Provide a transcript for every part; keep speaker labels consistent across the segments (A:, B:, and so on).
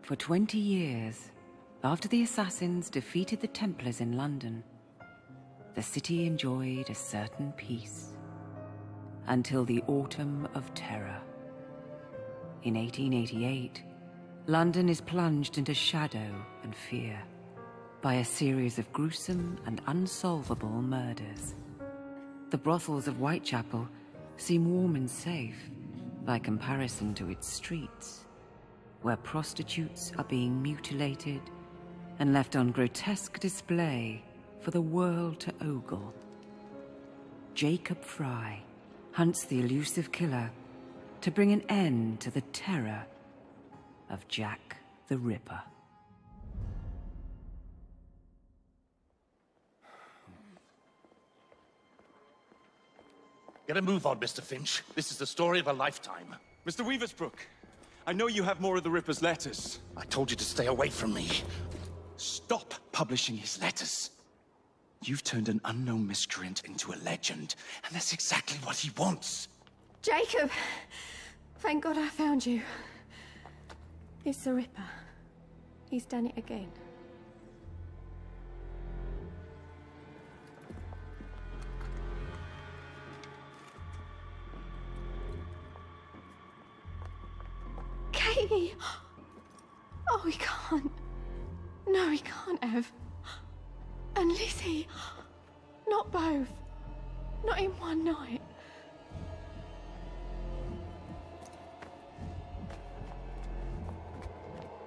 A: For 20 years, after the Assassins defeated the Templars in London, the city enjoyed a certain peace. Until the Autumn of Terror. In 1888, London is plunged into shadow and fear by a series of gruesome and unsolvable murders. The brothels of Whitechapel seem warm and safe by comparison to its streets, where prostitutes are being mutilated and left on grotesque display for the world to ogle. Jacob Fry hunts the elusive killer to bring an end to the terror of Jack the Ripper.
B: Get a move on, Mr. Finch. This is the story of a lifetime.
C: Mr. Weaversbrook, I know you have more of the Ripper's letters.
B: I told you to stay away from me.
C: Stop publishing his letters. You've turned an unknown miscreant into a legend, and that's exactly what he wants.
D: Jacob! Thank God I found you. It's the Ripper. He's done it again. Katie! Oh, he can't. No, he can't have. And Lizzie. Not both. Not in one night.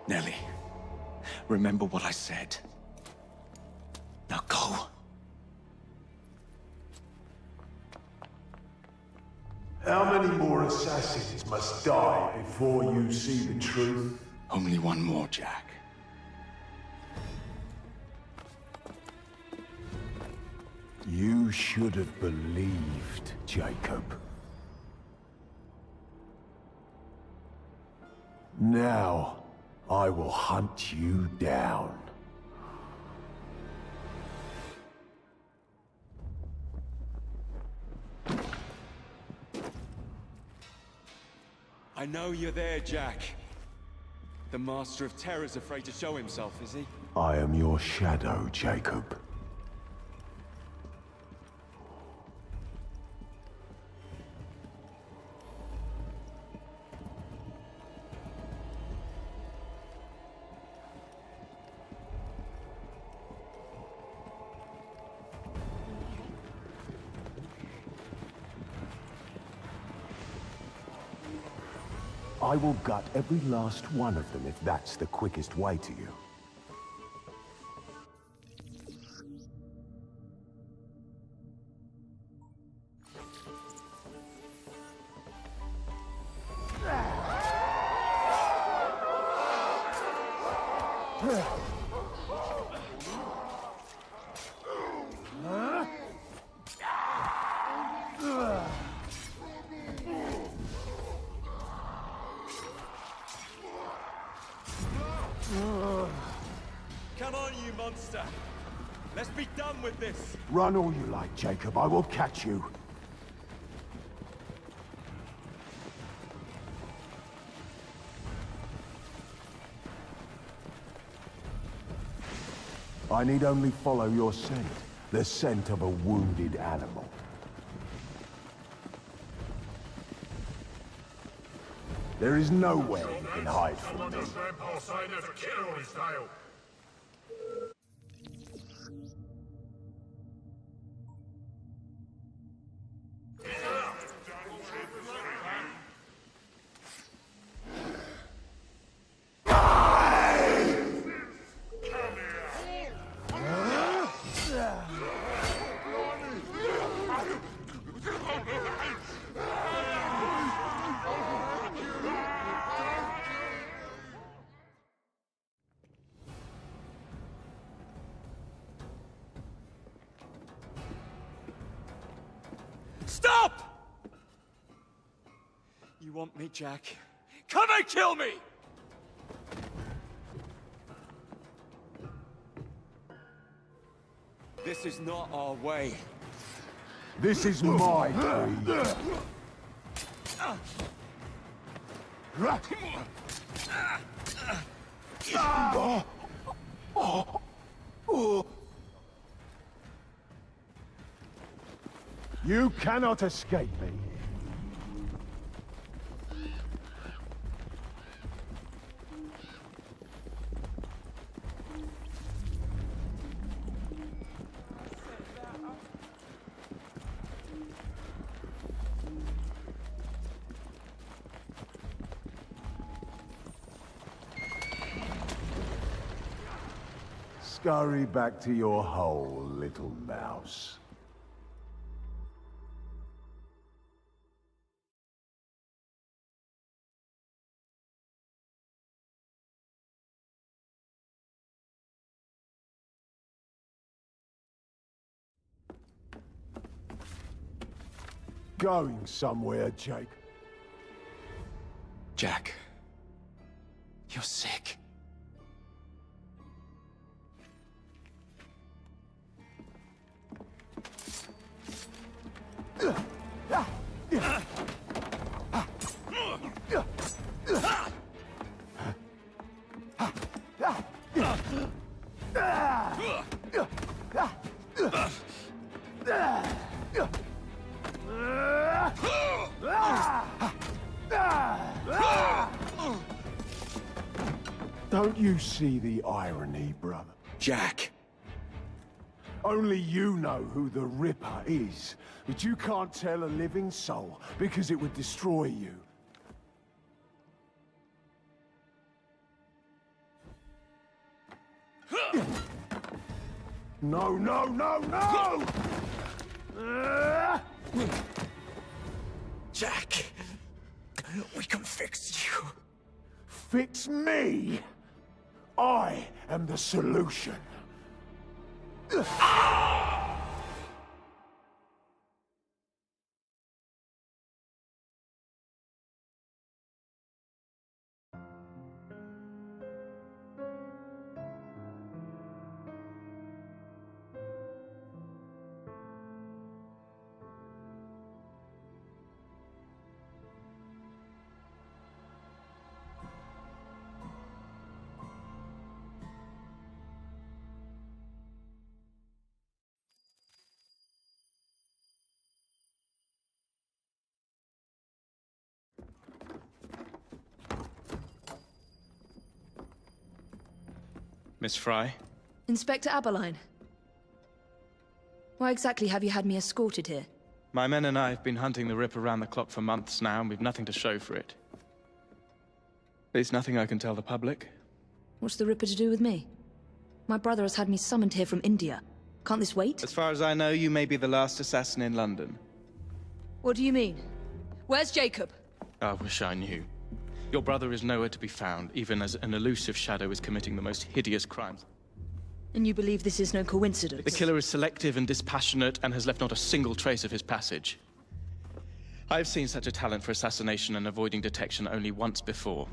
C: Nellie, remember what I said. Now go.
E: How many more assassins must die before you see the truth?
C: Only one more, Jack.
E: You should have believed, Jacob. Now, I will hunt you down.
C: I know you're there, Jack. The Master of Terror's afraid to show himself, is he?
E: I am your shadow, Jacob. I will gut every last one of them if that's the quickest way to you.
C: Come on, you monster! Let's be done with this!
E: Run all you like, Jacob. I will catch you. I need only follow your scent. The scent of a wounded animal. There is nowhere you can hide from me.
C: Stop! You want me, Jack? Come and kill me! This is not our way.
E: This is my breed. You cannot escape me. Scurry back to your hole, little mouse. Going somewhere, Jake.
C: Jack. You're sick.
E: Don't you see the irony, brother?
C: Jack.
E: Only you know who the Ripper is, but you can't tell a living soul because it would destroy you. No, no, no, no!
C: Jack. We can fix you.
E: Fix me? I am the solution.
C: Miss Fry?
F: Inspector Aberline. Why exactly have you had me escorted here?
C: My men and I have been hunting the Ripper around the clock for months now, and we've nothing to show for it. There's nothing I can tell the public.
F: What's the Ripper to do with me? My brother has had me summoned here from India. Can't this wait?
C: As far as I know, you may be the last assassin in London.
F: What do you mean? Where's Jacob?
C: I wish I knew. Your brother is nowhere to be found, even as an elusive shadow is committing the most hideous crimes.
F: And you believe this is no coincidence?
C: The killer is selective and dispassionate and has left not a single trace of his passage. I've seen such a talent for assassination and avoiding detection only once before.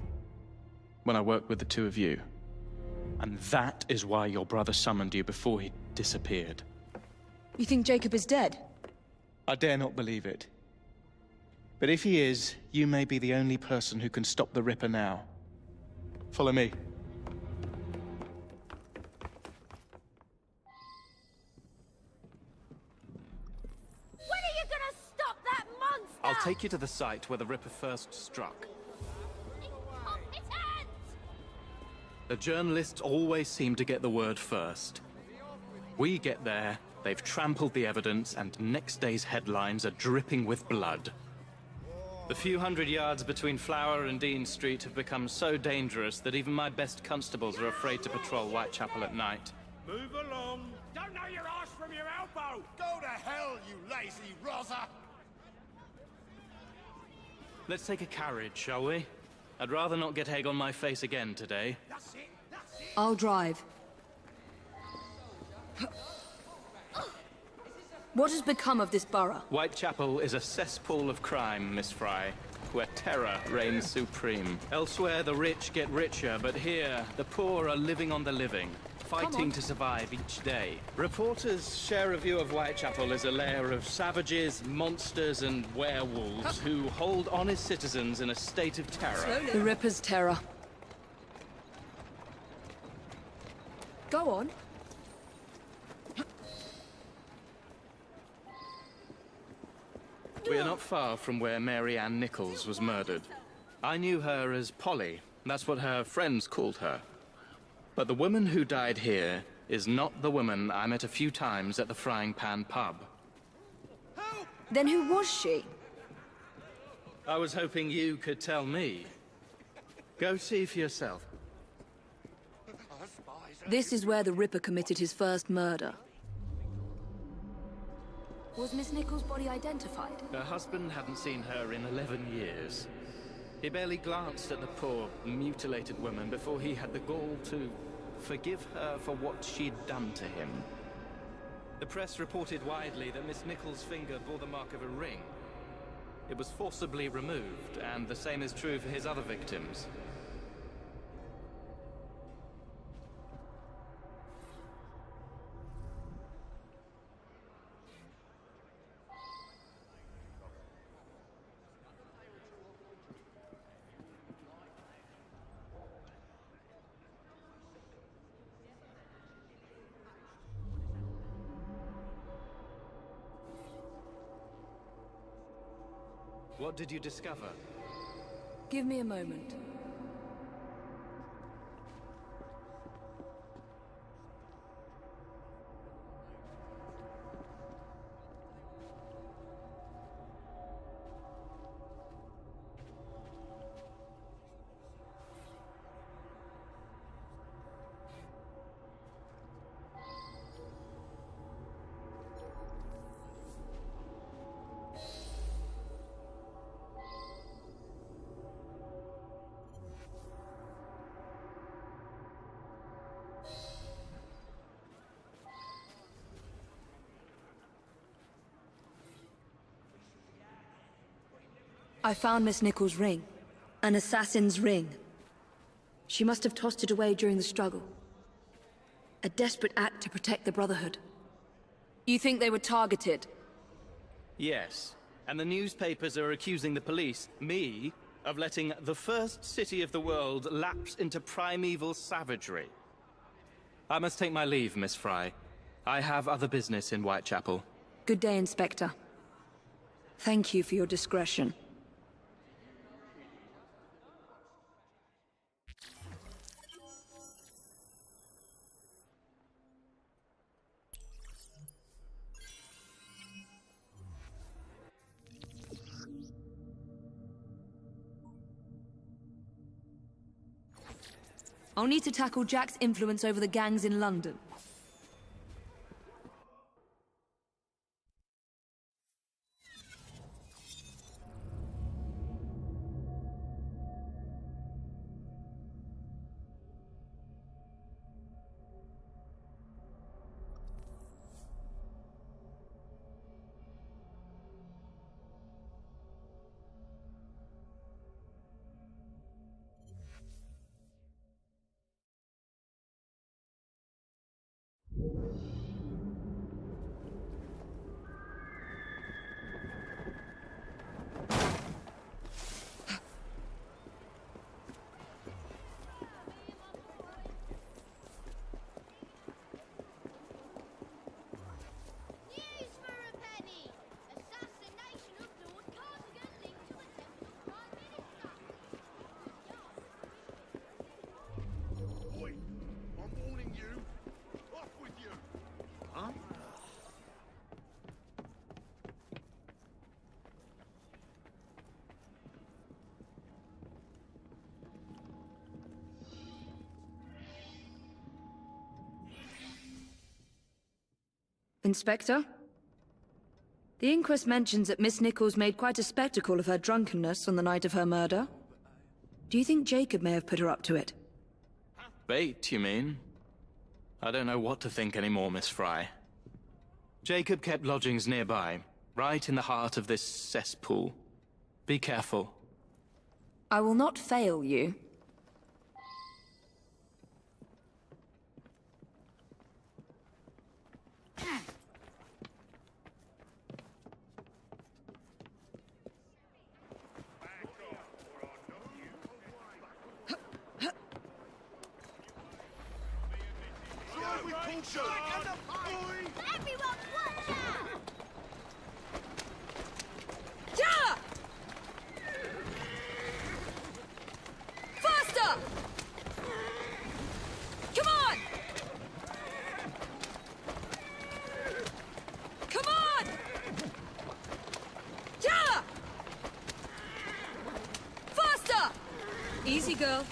C: When I worked with the two of you. And that is why your brother summoned you before he disappeared.
F: You think Jacob is dead?
C: I dare not believe it. But if he is, you may be the only person who can stop the Ripper now. Follow me.
G: When are you gonna stop that monster?
C: I'll take you to the site where the Ripper first struck.
G: Incompetent!
C: The journalists always seem to get the word first. We get there, they've trampled the evidence, and next day's headlines are dripping with blood. The few hundred yards between Flower and Dean Street have become so dangerous that even my best constables are afraid to patrol Whitechapel at night.
B: Move along. Don't know your arse from your elbow.
H: Go to hell, you lazy rozzer!
C: Let's take a carriage, shall we? I'd rather not get egg on my face again today.
H: That's it, that's it!
F: I'll drive. What has become of this borough?
C: Whitechapel is a cesspool of crime, Miss Fry, where terror reigns supreme. Elsewhere, the rich get richer, but here, the poor are living on the living, fighting to survive each day. Reporters share a view of Whitechapel as a lair of savages, monsters, and werewolves who hold honest citizens in a state of terror.
F: The Ripper's terror. Go on.
C: We are not far from where Mary Ann Nichols was murdered. I knew her as Polly. That's what her friends called her. But the woman who died here is not the woman I met a few times at the Frying Pan pub.
F: Then who was she?
C: I was hoping you could tell me. Go see for yourself.
F: This is where the Ripper committed his first murder. Was Miss Nichols' body identified?
C: Her husband hadn't seen her in 11 years. He barely glanced at the poor, mutilated woman before he had the gall to forgive her for what she'd done to him. The press reported widely that Miss Nichols' finger bore the mark of a ring. It was forcibly removed, and the same is true for his other victims. What did you discover?
F: Give me a moment. I found Miss Nichols' ring. An assassin's ring. She must have tossed it away during the struggle. A desperate act to protect the Brotherhood. You think they were targeted?
C: Yes. And the newspapers are accusing the police, me, of letting the first city of the world lapse into primeval savagery. I must take my leave, Miss Fry. I have other business in Whitechapel.
F: Good day, Inspector. Thank you for your discretion. I'll need to tackle Jack's influence over the gangs in London.
G: News for a penny! Assassination of Lord Cardigan linked to the death of Prime Minister.
H: Oi! I'm warning you! Off with you! Huh?
F: Inspector? The inquest mentions that Miss Nichols made quite a spectacle of her drunkenness on the night of her murder. Do you think Jacob may have put her up to it?
C: Bait, you mean? I don't know what to think anymore, Miss Fry. Jacob kept lodgings nearby, right in the heart of this cesspool. Be careful.
F: I will not fail you.
H: shoot!
G: Everyone, watch out!
F: Yeah! Faster! Come on! Come on! Yeah! Faster! Easy, girl.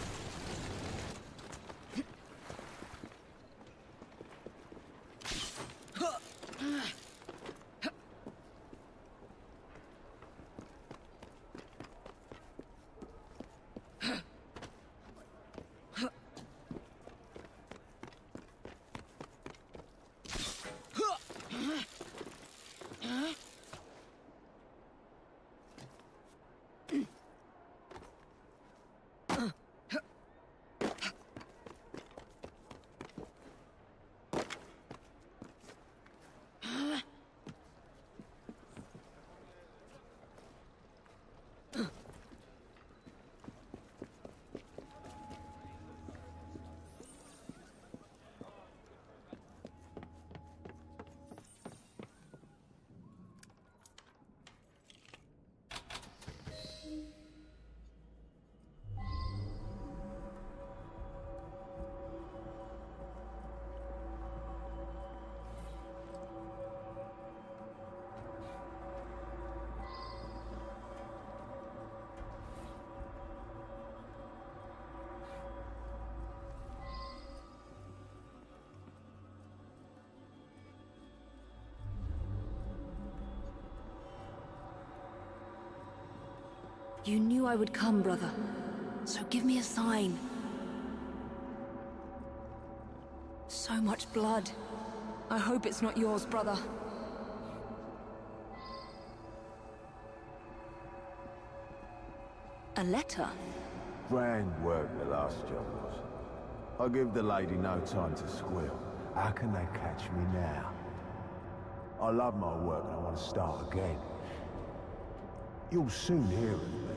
F: You knew I would come, brother. So give me a sign. So much blood. I hope it's not yours, brother. A letter?
E: Grand work the last job was. I give the lady no time to squeal. How can they catch me now? I love my work and I want to start again. You'll soon hear of me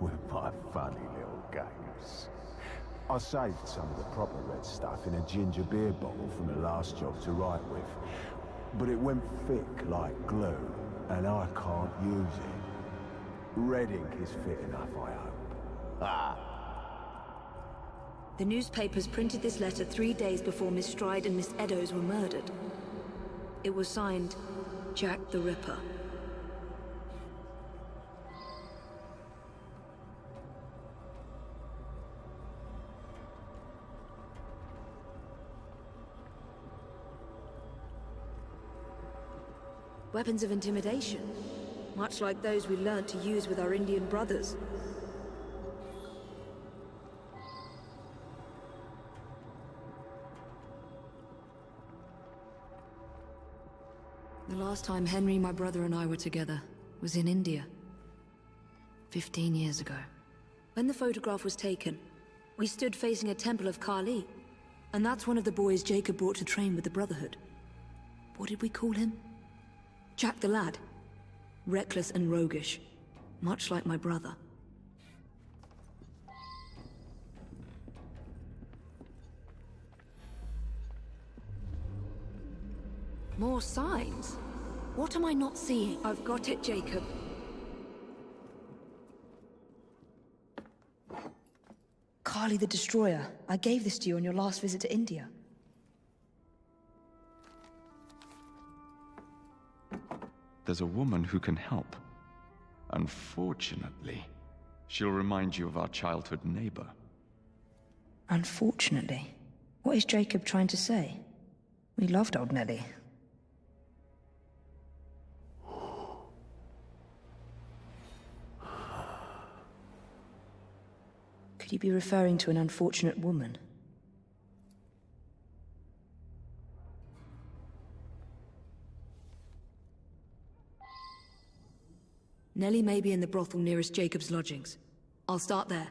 E: with my funny little games. I saved some of the proper red stuff in a ginger beer bottle from the last job to write with. But it went thick like glue, and I can't use it. Red ink is fit enough, I hope. Ah!
F: The newspapers printed this letter 3 days before Miss Stride and Miss Eddowes were murdered. It was signed, Jack the Ripper. Weapons of intimidation, much like those we learnt to use with our Indian brothers. The last time Henry, my brother, and I were together was in India. 15 years ago. When the photograph was taken, we stood facing a temple of Kali, and that's one of the boys Jacob brought to train with the Brotherhood. What did we call him? Jack the Lad. Reckless and roguish, much like my brother. More signs? What am I not seeing? I've got it, Jacob.
I: Kali the Destroyer. I gave this to you on your last visit to India.
J: There's a woman who can help. Unfortunately, she'll remind you of our childhood neighbor.
I: Unfortunately? What is Jacob trying to say? We loved old Nellie. Could you be referring to an unfortunate woman?
F: Nellie may be in the brothel nearest Jacob's lodgings. I'll start there.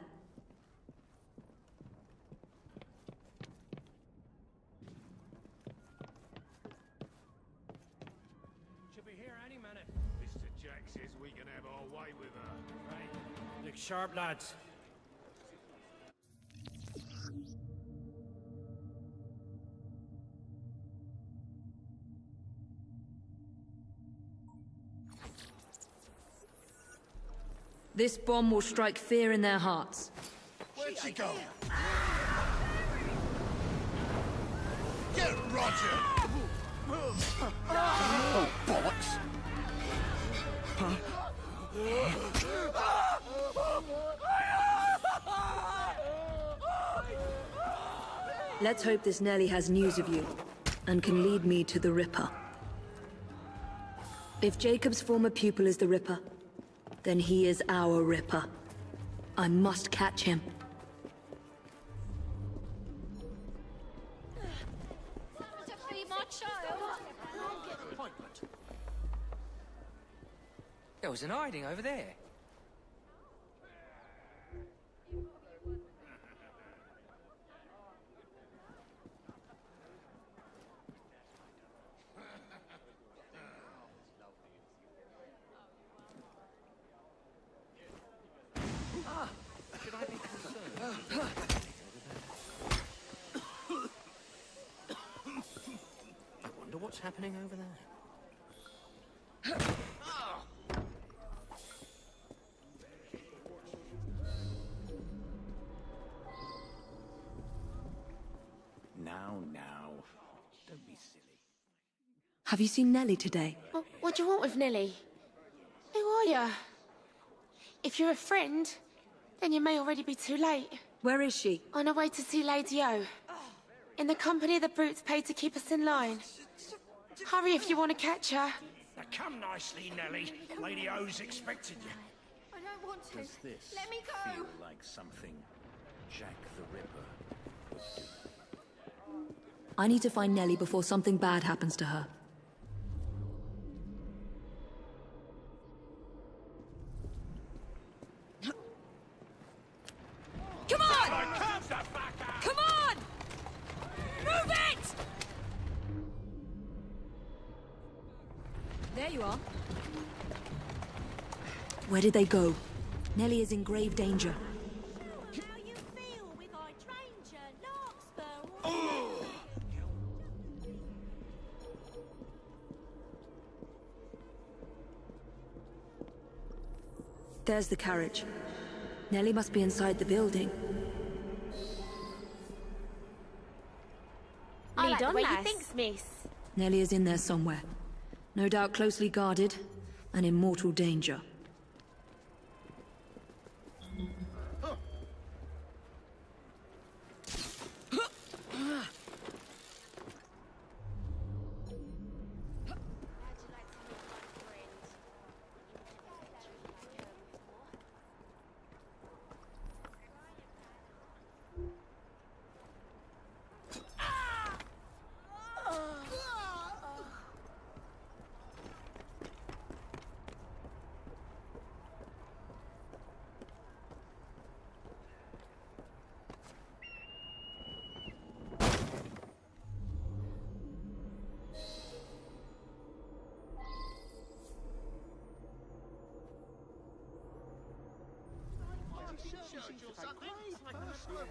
B: Should be here any minute.
H: Mr. Jack says we can have our way with her.
B: Right. Look sharp, lads.
F: This bomb will strike fear in their hearts.
H: Where'd she go? Get Roger! Oh, bollocks!
F: Let's hope this Nelly has news of you, and can lead me to the Ripper. If Jacob's former pupil is the Ripper, then he is our Ripper. I must catch him.
G: To free my child.
K: There was an hiding over there.
C: Should I be concerned? I wonder what's happening over there.
B: Now. Don't be silly.
F: Have you seen Nelly today?
D: What do you want with Nelly? Who are you? If you're a friend, then you may already be too late.
F: Where is she?
D: On her way to see Lady O. In the company of the brutes paid to keep us in line. Hurry if you want to catch her.
B: Now come nicely, Nelly. Lady O's expecting you.
D: I don't want to.
B: Does this
D: Let me go.
B: feel like something Jack the Ripper would do?
F: I need to find Nelly before something bad happens to her. Come on! Come on! Move it! There you are. Where did they go? Nelly is in grave danger.
G: How you feel with our stranger, Larkspur?
F: There's the carriage. Nelly must be inside the building.
D: I like the way you
G: lass.
D: think, miss.
F: Nelly is in there somewhere. No doubt closely guarded and in mortal danger.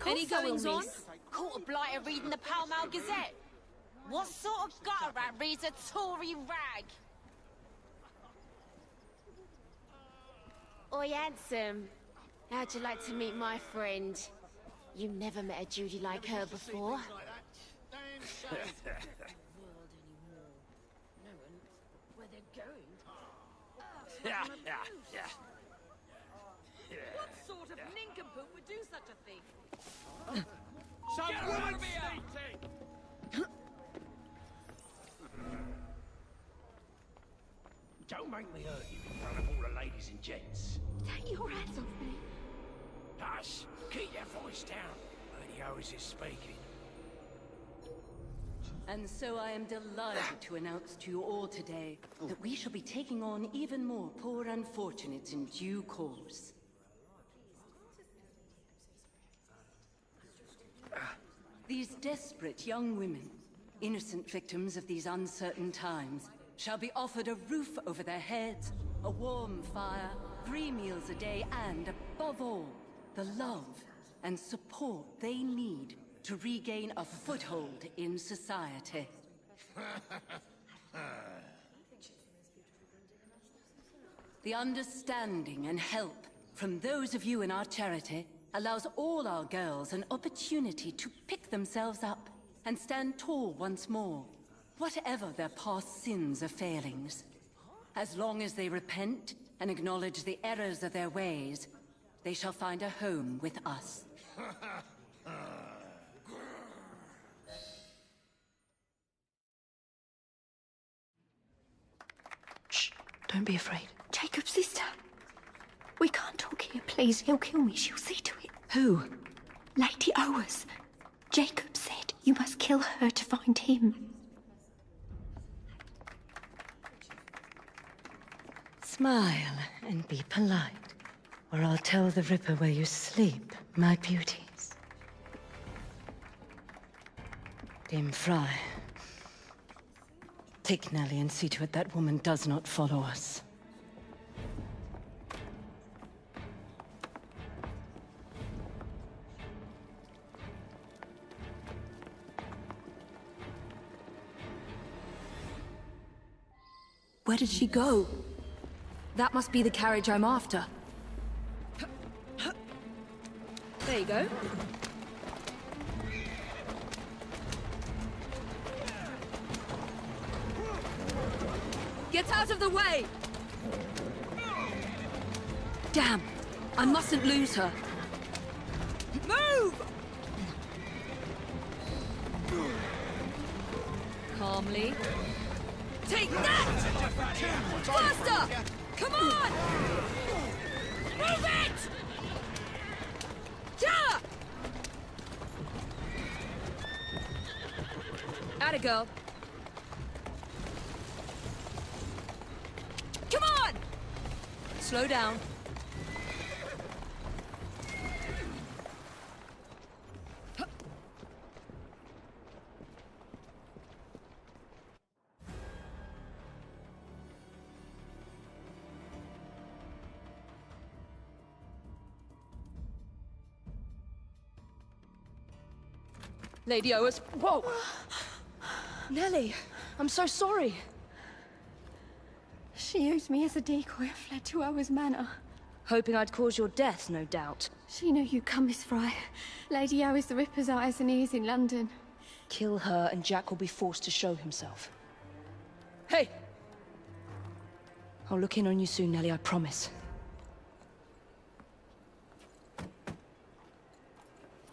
D: Any goings on?
G: Caught a blighter reading the Pall Mall Gazette. What sort of gutter rat reads a Tory rag?
D: Oi, handsome. How'd you like to meet my friend? You never met a Judy like her before.
F: What sort of nincompoop would do such a thing?
B: Don't make me hurt you in front of all the ladies and gents.
D: Take your hands off me.
B: Hush! Keep your voice down. Lady O's is speaking.
L: And so I am delighted to announce to you all today that we shall be taking on even more poor unfortunates in due course. These desperate young women, innocent victims of these uncertain times, shall be offered a roof over their heads, a warm fire, 3 meals a day, and, above all, the love and support they need to regain a foothold in society. The understanding and help from those of you in our charity allows all our girls an opportunity to pick themselves up and stand tall once more, whatever their past sins or failings. As long as they repent and acknowledge the errors of their ways, they shall find a home with us.
F: Shh, don't be afraid.
D: Jacob's sister. We can't talk here, please. He'll kill me. She'll see to it.
F: Who?
D: Lady Owers. Jacob said you must kill her to find him.
L: Smile and be polite, or I'll tell the Ripper where you sleep, my beauties. Dame Fry, take Nellie and see to it that woman does not follow us.
F: Where did she go? That must be the carriage I'm after. There you go. Get out of the way! Damn! I mustn't lose her. Move! Calmly. Take that! Faster! Come on! Move it! Ja! Atta girl. Come on! Slow down. Lady Owers. Whoa! Nellie, I'm so sorry.
D: She used me as a decoy and fled to Owers Manor.
F: Hoping I'd cause your death, no doubt.
D: She knew you'd come, Miss Fry. Lady Owers the Ripper's eyes and ears in London.
F: Kill her and Jack will be forced to show himself. Hey! I'll look in on you soon, Nellie, I promise.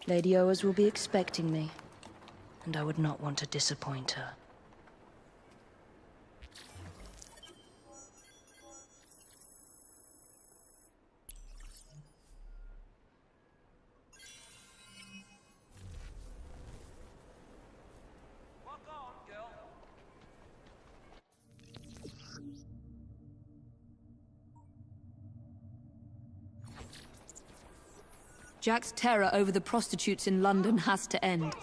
F: Lady Owers will be expecting me, and I would not want to disappoint her. Jack's terror over the prostitutes in London has to end.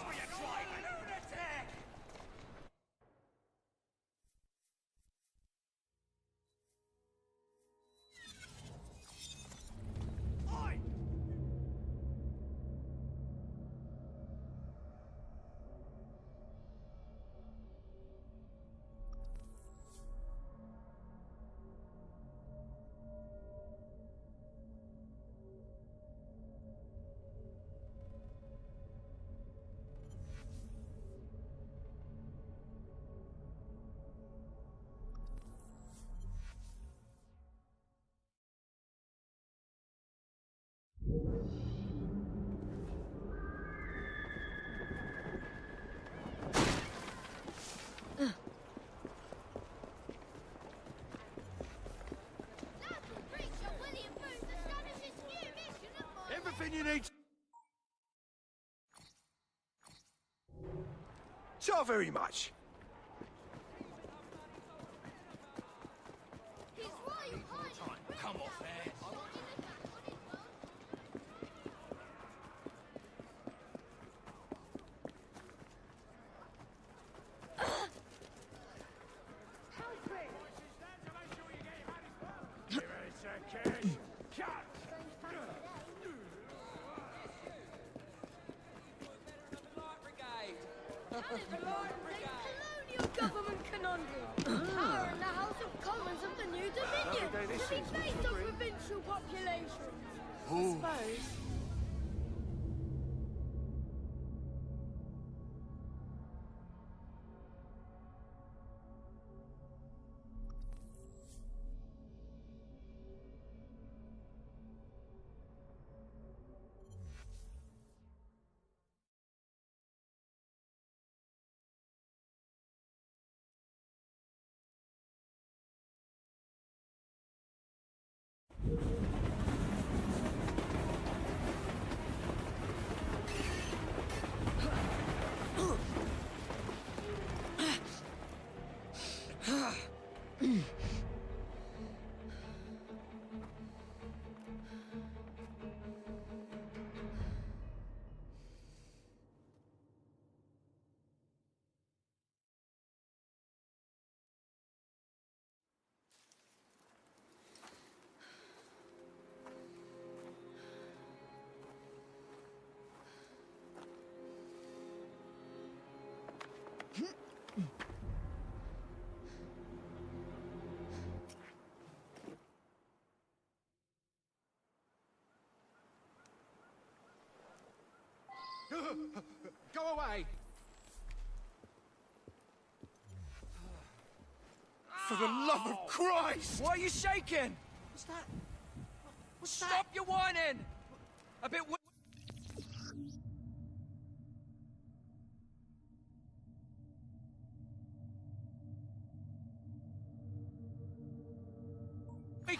H: Everything you need. So very much. Come off there.
G: Colonial government conundrum. Power in the House of Commons of the New Dominion to be based on provincial populations.
D: I suppose.
B: Go away! For the love of Christ!
K: Why are you shaking?
B: What's that?
K: Stop your whining! A bit weak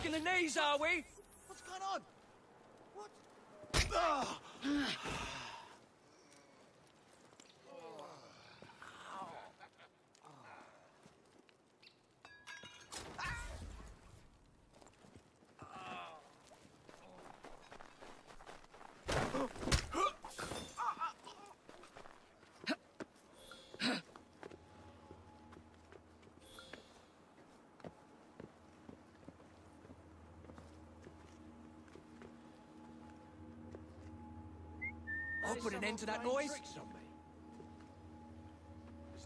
K: in the knees, are we?
B: What's going on? What? Ah!
K: I'll put an end to that noise.
H: There's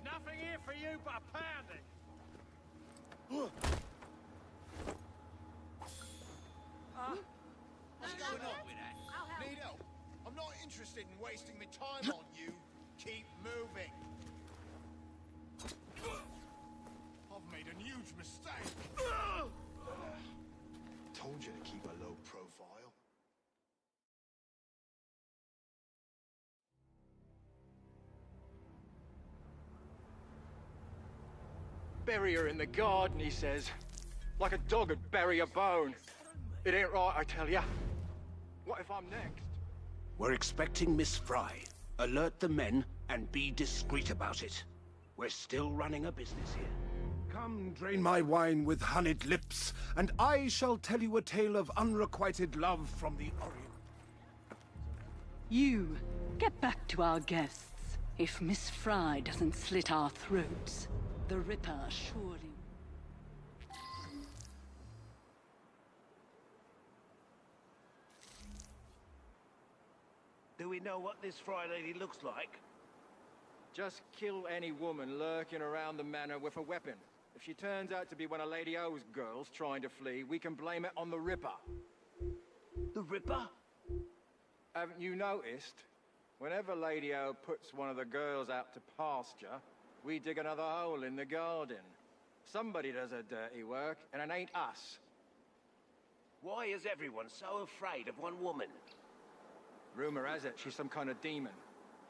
H: nothing here for you but a pounding.
B: What's going on with that? Need help? I'm not interested in wasting my time on you. Keep moving. I've made a huge mistake. Told you to keep a low profile.
K: Bury her in the garden, he says. Like a dog would bury a bone. It ain't right, I tell ya. What if I'm next?
B: We're expecting Miss Fry. Alert the men and be discreet about it. We're still running a business here. Come, drain my wine with honeyed lips, and I shall tell you a tale of unrequited love from the Orient.
L: You, get back to our guests. If Miss Fry doesn't slit our throats, the Ripper surely...
B: Do we know what this Fry lady looks like?
K: Just kill any woman lurking around the manor with a weapon. If she turns out to be one of Lady O's girls trying to flee, we can blame it on the Ripper.
B: The Ripper?
K: Haven't you noticed? Whenever Lady O puts one of the girls out to pasture, we dig another hole in the garden. Somebody does her dirty work, and it ain't us.
B: Why is everyone so afraid of one woman?
K: Rumor has it she's some kind of demon.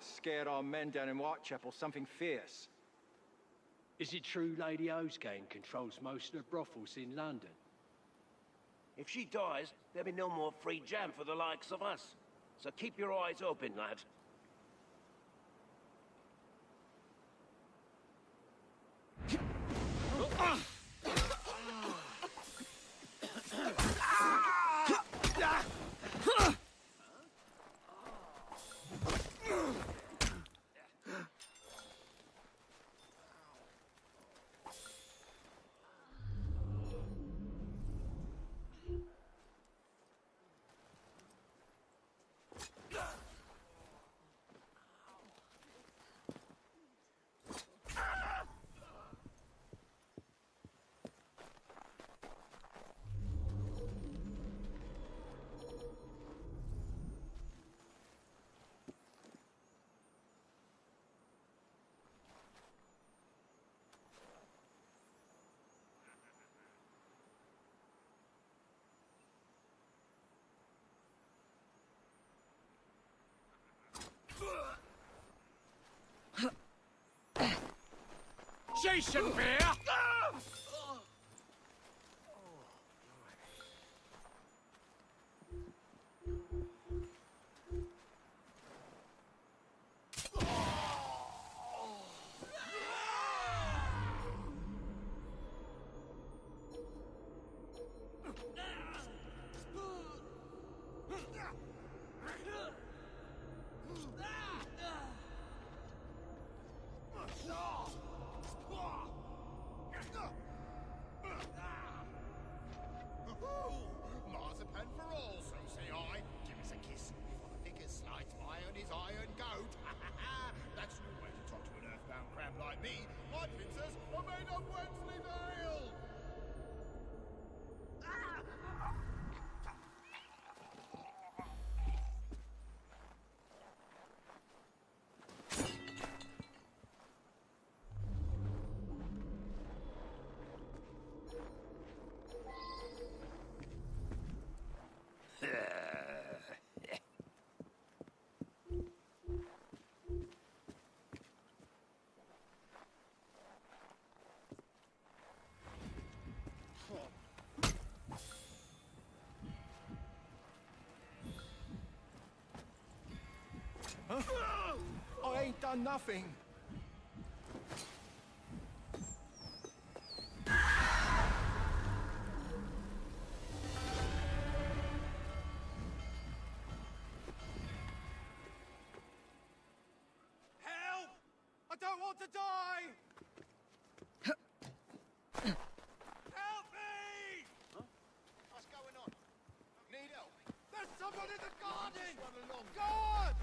K: Scared our men down in Whitechapel something fierce.
M: Is it true Lady O's gang controls most of the brothels in London?
B: If she dies, there'll be no more free jam for the likes of us. So keep your eyes open, lad.
H: Jason beer!
N: Marzipan for all, so say I. Give us a kiss before the pickers slides iron is iron goat. That's no way to talk to an earthbound crab like me. My pincers are made of Wensleydale.
K: I ain't done nothing. Help! I don't want to die! Help me! Huh? What's going on? Need help? There's someone in the garden! Run along. God!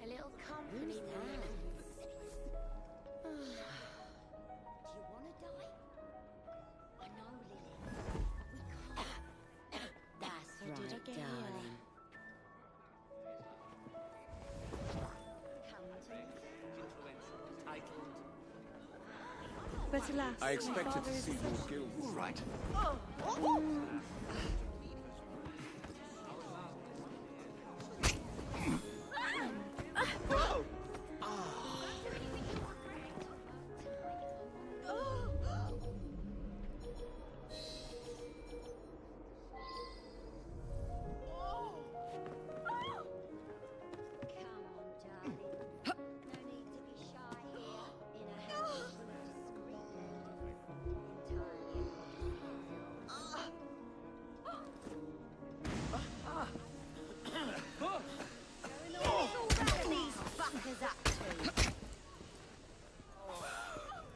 G: A little company now. Do you want to die? I know, Lily, but we can't. That's right, darling.
I: But alas,
B: I expected
I: my
B: to
I: father is
B: see more guilds.
H: All right.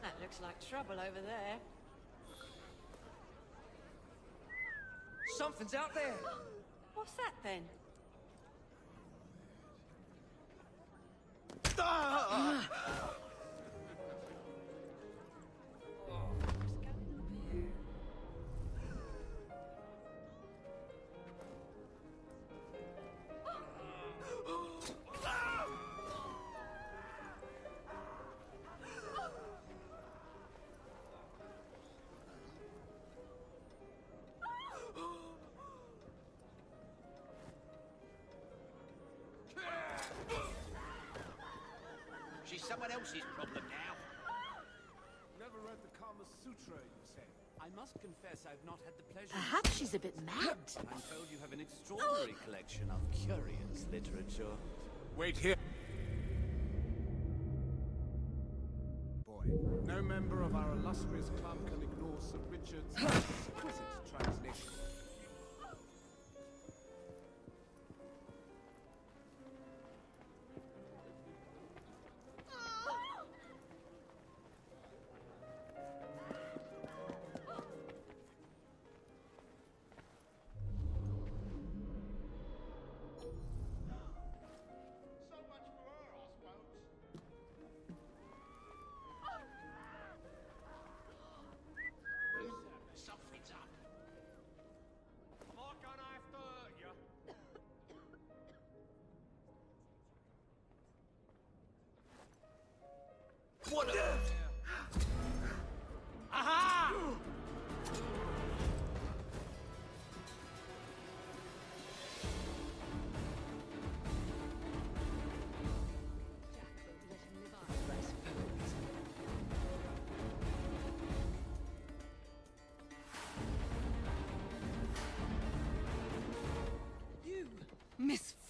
O: That looks like trouble over there.
K: Something's out there!
O: What's that then?
H: She's someone else's problem now.
B: Never read the Kama Sutra, you say?
P: I must confess I've not had the pleasure.
O: Perhaps she's a bit mad.
P: I'm told you have an extraordinary collection of curious literature.
B: Wait here. Boy, no member of our illustrious club can ignore Sir Richard's exquisite translation.
H: Something's up.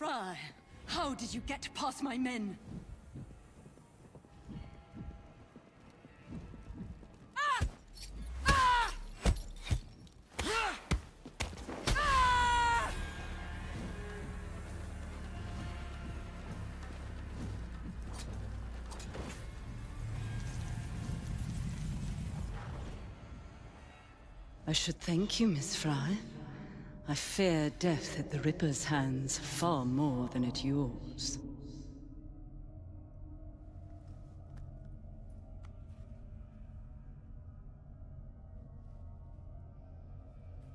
L: Fry, how did you get past my men? I should thank you, Miss Fry. I fear death at the Ripper's hands far more than at yours.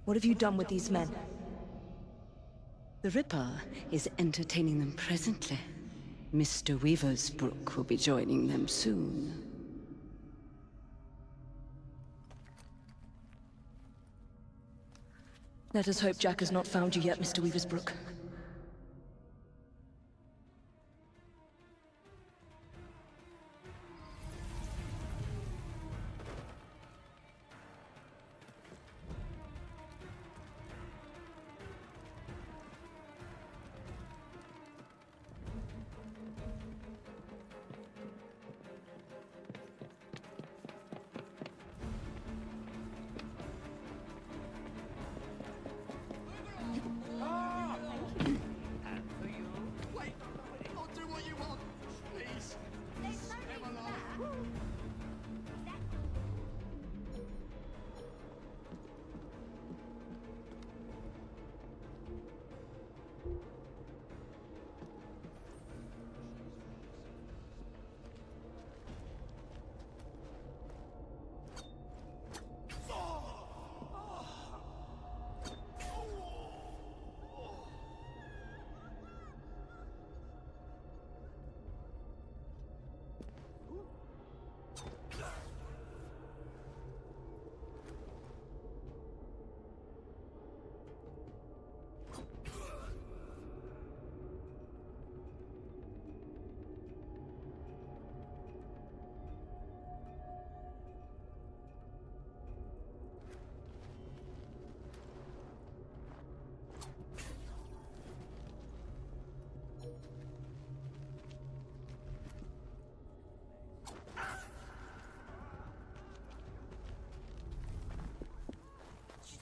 I: What have you done with these men?
L: The Ripper is entertaining them presently. Mr. Weaversbrook will be joining them soon.
I: Let us hope Jack has not found you yet, Mr. Weaversbrook.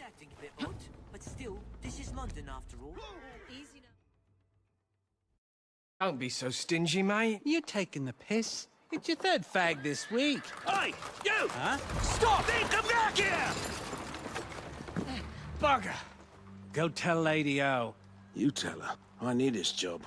Q: Acting a bit odd, but still, this is London after all.
O: Easy now.
R: Don't be so stingy, mate.
S: You're taking the piss. It's your third fag this week.
B: Oi, you!
S: Huh?
B: Stop! Hey, come back here!
R: Bugger! Go tell Lady O.
B: You tell her. I need this job.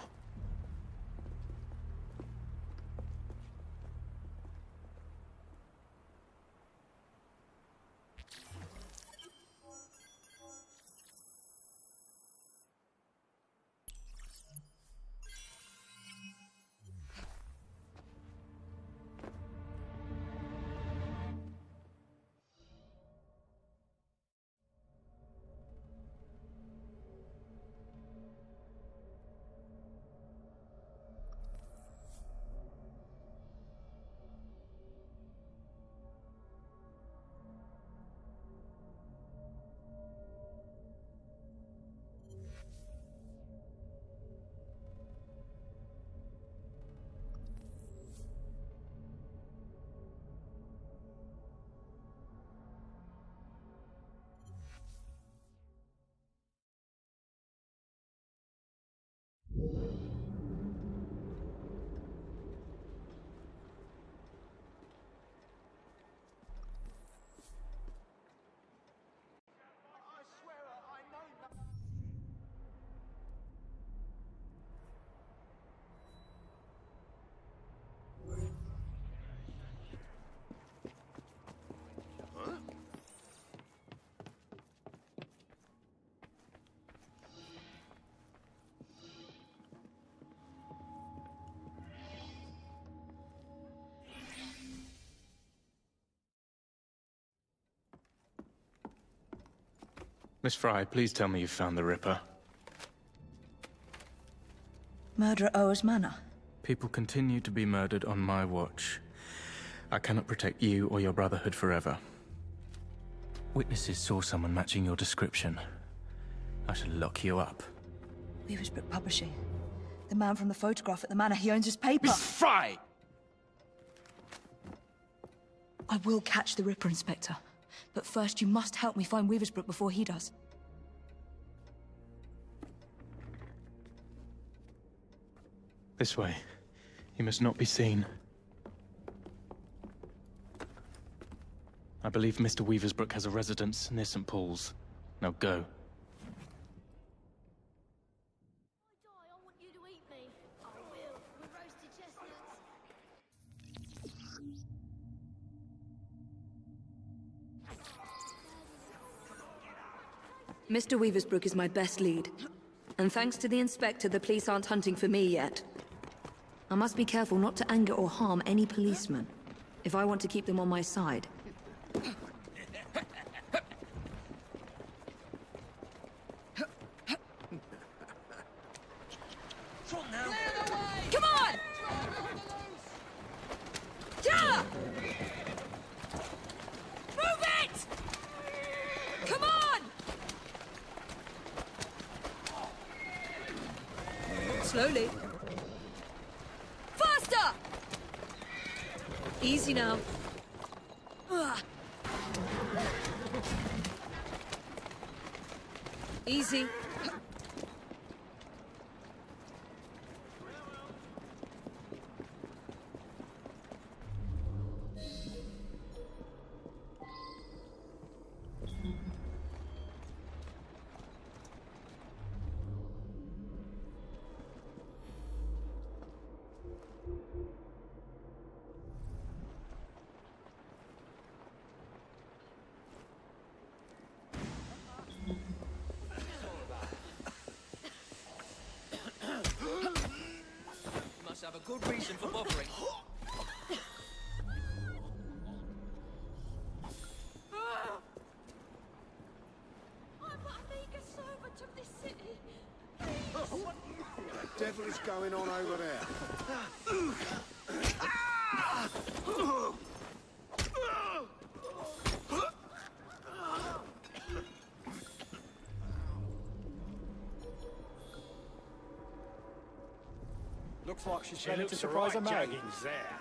C: Miss Fry, please tell me you found the Ripper.
I: Murder at Oa's Manor.
C: People continue to be murdered on my watch. I cannot protect you or your Brotherhood forever. Witnesses saw someone matching your description. I shall lock you up.
I: Weaversbrook Publishing. The man from the photograph at the manor, he owns his paper.
R: Miss Fry!
I: I will catch the Ripper, Inspector. But first, you must help me find Weaversbrook before he does.
C: This way. He must not be seen. I believe Mr. Weaversbrook has a residence near St. Paul's. Now go.
G: I want you to eat me. I will, with roasted chestnuts.
F: Mr. Weaversbrook is my best lead. And thanks to the Inspector, the police aren't hunting for me yet. I must be careful not to anger or harm any policeman, if I want to keep them on my side.
G: Come on! Yeah! Move it! Come on!
F: Slowly.
G: Faster!
F: Easy now. Easy.
Q: Must have a good reason for bothering.
G: I'm a meager servant of this city.
B: What the devil is going on over there?
K: Looks like she's
H: She
K: planning
H: looks
K: to surprise her
H: right
K: mate.
H: jaggings there.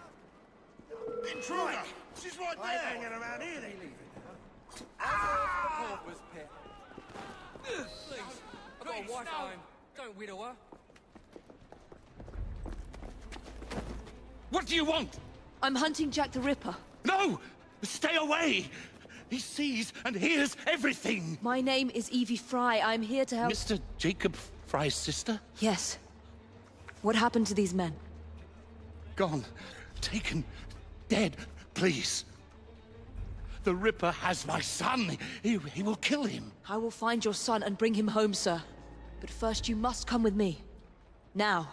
N: Intruder! She's right there! I ain't hanging around here then.
Q: Please, I've got a wife at home. Don't widow her.
R: What do you want?
F: I'm hunting Jack the Ripper.
R: No! Stay away! He sees and hears everything!
F: My name is Evie Fry. I'm here to help...
R: Mr. Jacob Fry's sister?
F: Yes. What happened to these men?
R: Gone. Taken. Dead. Please. The Ripper has my son. He will kill him.
F: I will find your son and bring him home, sir. But first you must come with me. Now.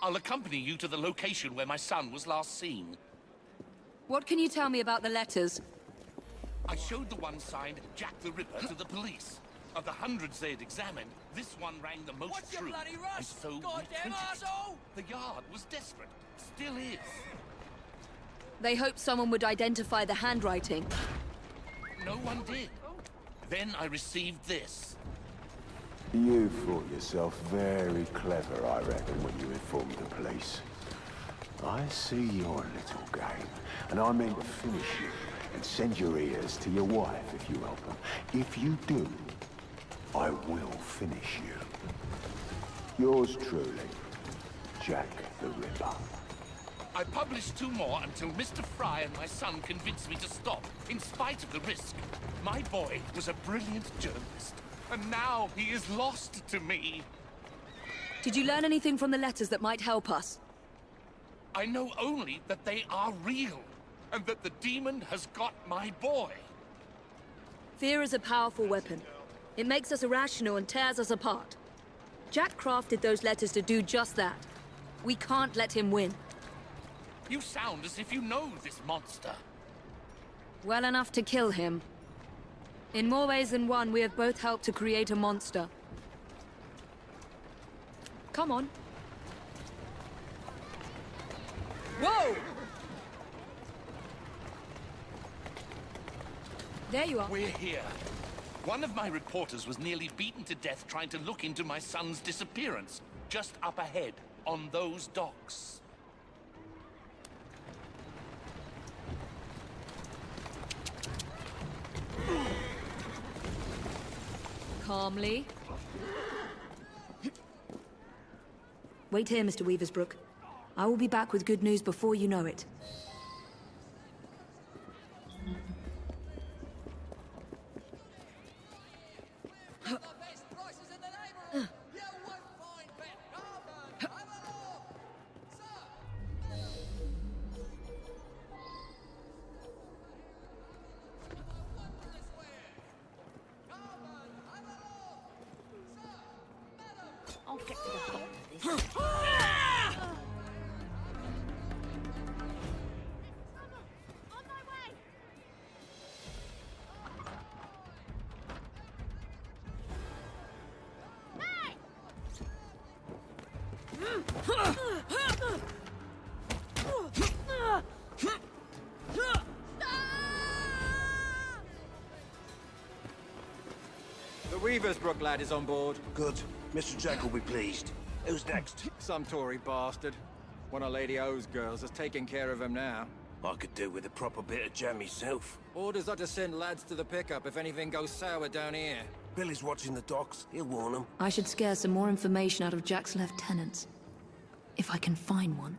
R: I'll accompany you to the location where my son was last seen.
F: What can you tell me about the letters?
R: I showed the one signed Jack the Ripper to the police. Of the hundreds they had examined, this one rang the most
Q: What's your
R: true.
Q: bloody rush,
R: And so we
Q: goddamn
R: printed it.
Q: arsehole?
R: The Yard was desperate. Still is.
F: They hoped someone would identify the handwriting.
R: No one did. Then I received this.
E: You thought yourself very clever, I reckon, when you informed the police. I see your little game, and I mean to finish you and send your ears to your wife if you help them. If you do, I will finish you. Yours truly, Jack the Ripper.
R: I published 2 more until Mr. Fry and my son convinced me to stop, in spite of the risk. My boy was a brilliant journalist, and now he is lost to me.
F: Did you learn anything from the letters that might help us?
R: I know only that they are real, and that the demon has got my boy.
F: Fear is a powerful weapon. It makes us irrational and tears us apart. Jack crafted those letters to do just that. We can't let him win.
R: You sound as if you know this monster.
F: Well enough to kill him. In more ways than one, we have both helped to create a monster. Come on. Whoa! There you are.
R: We're here. One of my reporters was nearly beaten to death trying to look into my son's disappearance, just up ahead, on those docks.
F: Calmly. Wait here, Mr. Weaversbrook. I will be back with good news before you know it.
G: I'll get to the bottom of this. On my way!
K: The Weaversbrook lad is on board.
B: Good. Mr. Jack will be pleased. Who's next?
K: Some Tory bastard. One of Lady O's girls is taking care of him now.
B: I could do with a proper bit of jam myself.
K: Orders are to send lads to the pickup if anything goes sour down here.
B: Billy's watching the docks. He'll warn them.
F: I should scare some more information out of Jack's lieutenants. If I can find one.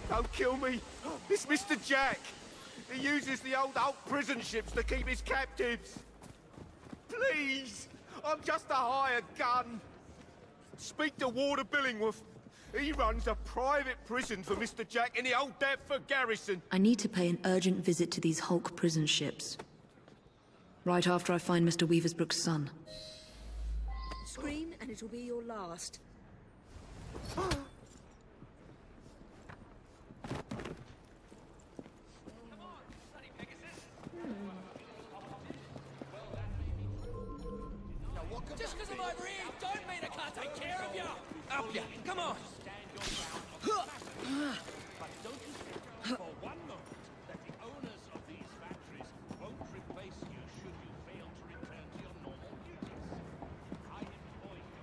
H: Don't kill me! It's Mr. Jack! He uses the old Hulk prison ships to keep his captives! Please! I'm just a hired gun! Speak to Warder Billingworth. He runs a private prison for Mr. Jack in the old Deptford garrison.
F: I need to pay an urgent visit to these Hulk prison ships. Right after I find Mr. Weaversbrook's son.
I: Scream and it'll be your last.
Q: Just because I'm over here, don't mean I can't take care of you! Up ya! Come on!
R: But don't you think for one moment that the owners of these factories won't replace you should you fail to return to your normal duties? I employ you.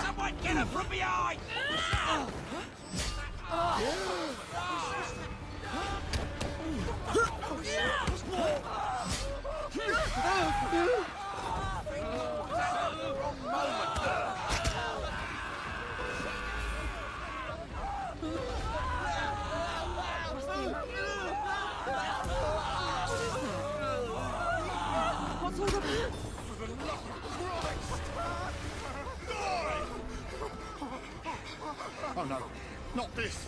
Q: Someone get her from behind!
H: Oh no, not this!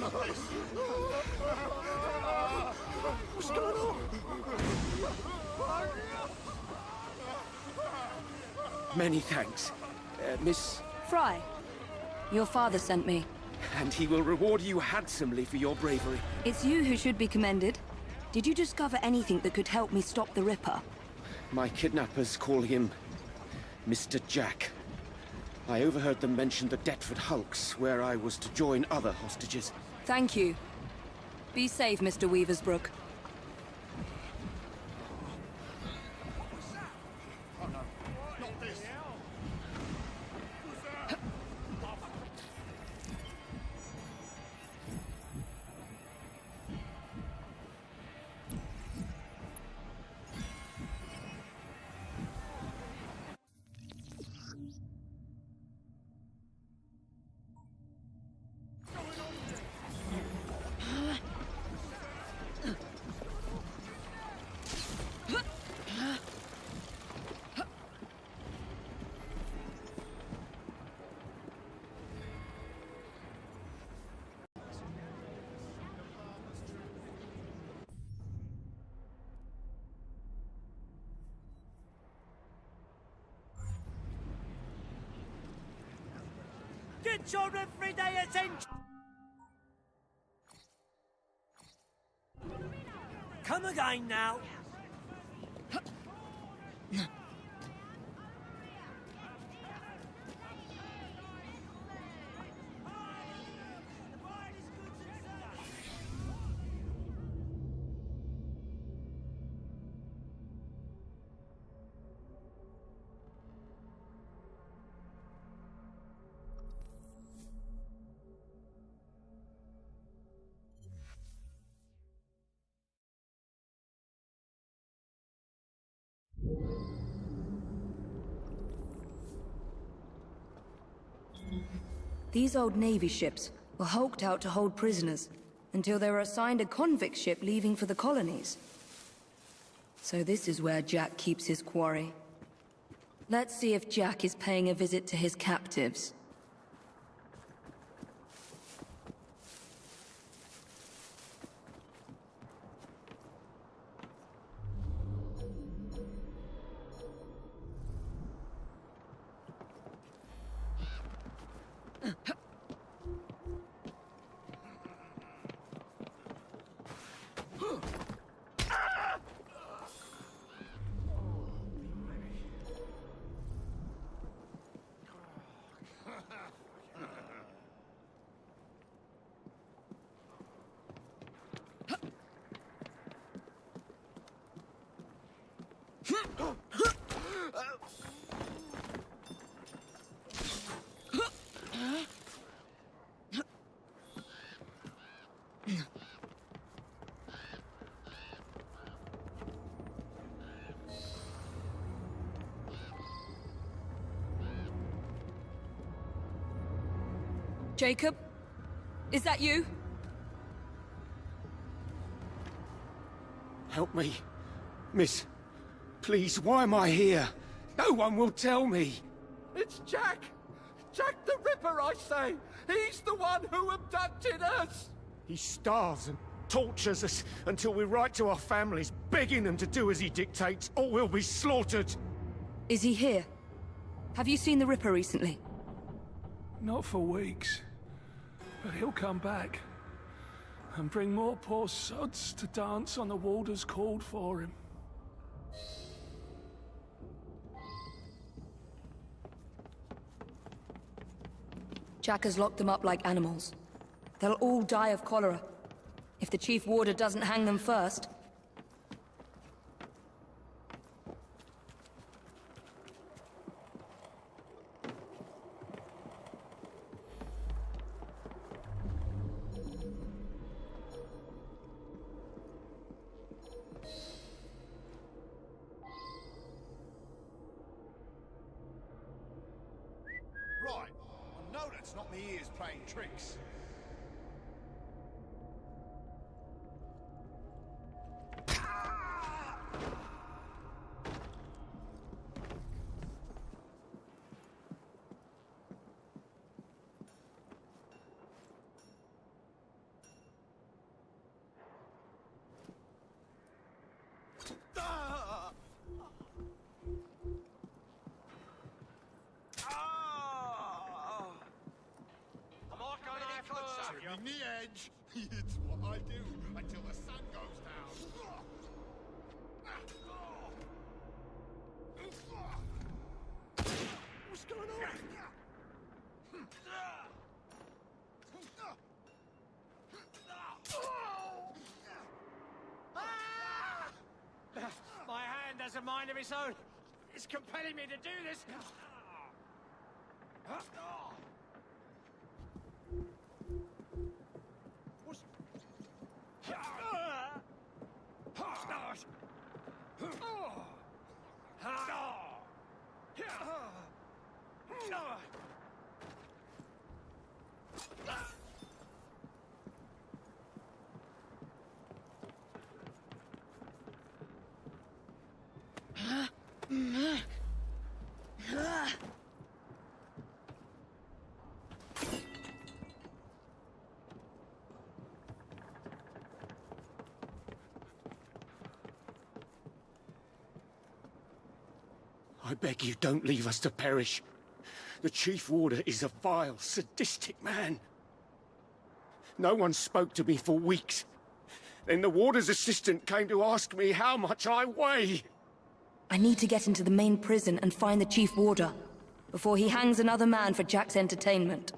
H: Not this! What's going on?
T: Many thanks, Miss...
F: Fry, your father sent me.
T: And he will reward you handsomely for your bravery.
F: It's you who should be commended. Did you discover anything that could help me stop the Ripper?
T: My kidnappers call him Mr. Jack. I overheard them mention the Deptford Hulks, where I was to join other hostages.
F: Thank you. Be safe, Mr. Weaversbrook.
H: Oh no, not this!
Q: Get your everyday attention! Come again now.
F: These old Navy ships were hulked out to hold prisoners until they were assigned a convict ship leaving for the colonies. So this is where Jack keeps his quarry. Let's see if Jack is paying a visit to his captives. Jacob? Is that you?
T: Help me. Miss, please, why am I here? No one will tell me.
H: It's Jack! Jack the Ripper, I say! He's the one who abducted us!
E: He starves and tortures us until we write to our families, begging them to do as he dictates, or we'll be slaughtered.
F: Is he here? Have you seen the Ripper recently?
U: Not for weeks. But he'll come back. And bring more poor sods to dance on the warders called for him.
F: Jack has locked them up like animals. They'll all die of cholera. If the Chief Warder doesn't hang them first.
N: Right. I know that's not me ears playing tricks. In the edge. It's what I do until the sun goes down. What's going on?
M: My hand has a mind of its own. It's compelling me to do this.
T: I beg you, don't leave us to perish. The Chief Warder is a vile, sadistic man. No one spoke to me for weeks. Then the Warder's assistant came to ask me how much I weigh.
F: I need to get into the main prison and find the Chief Warder before he hangs another man for Jack's entertainment.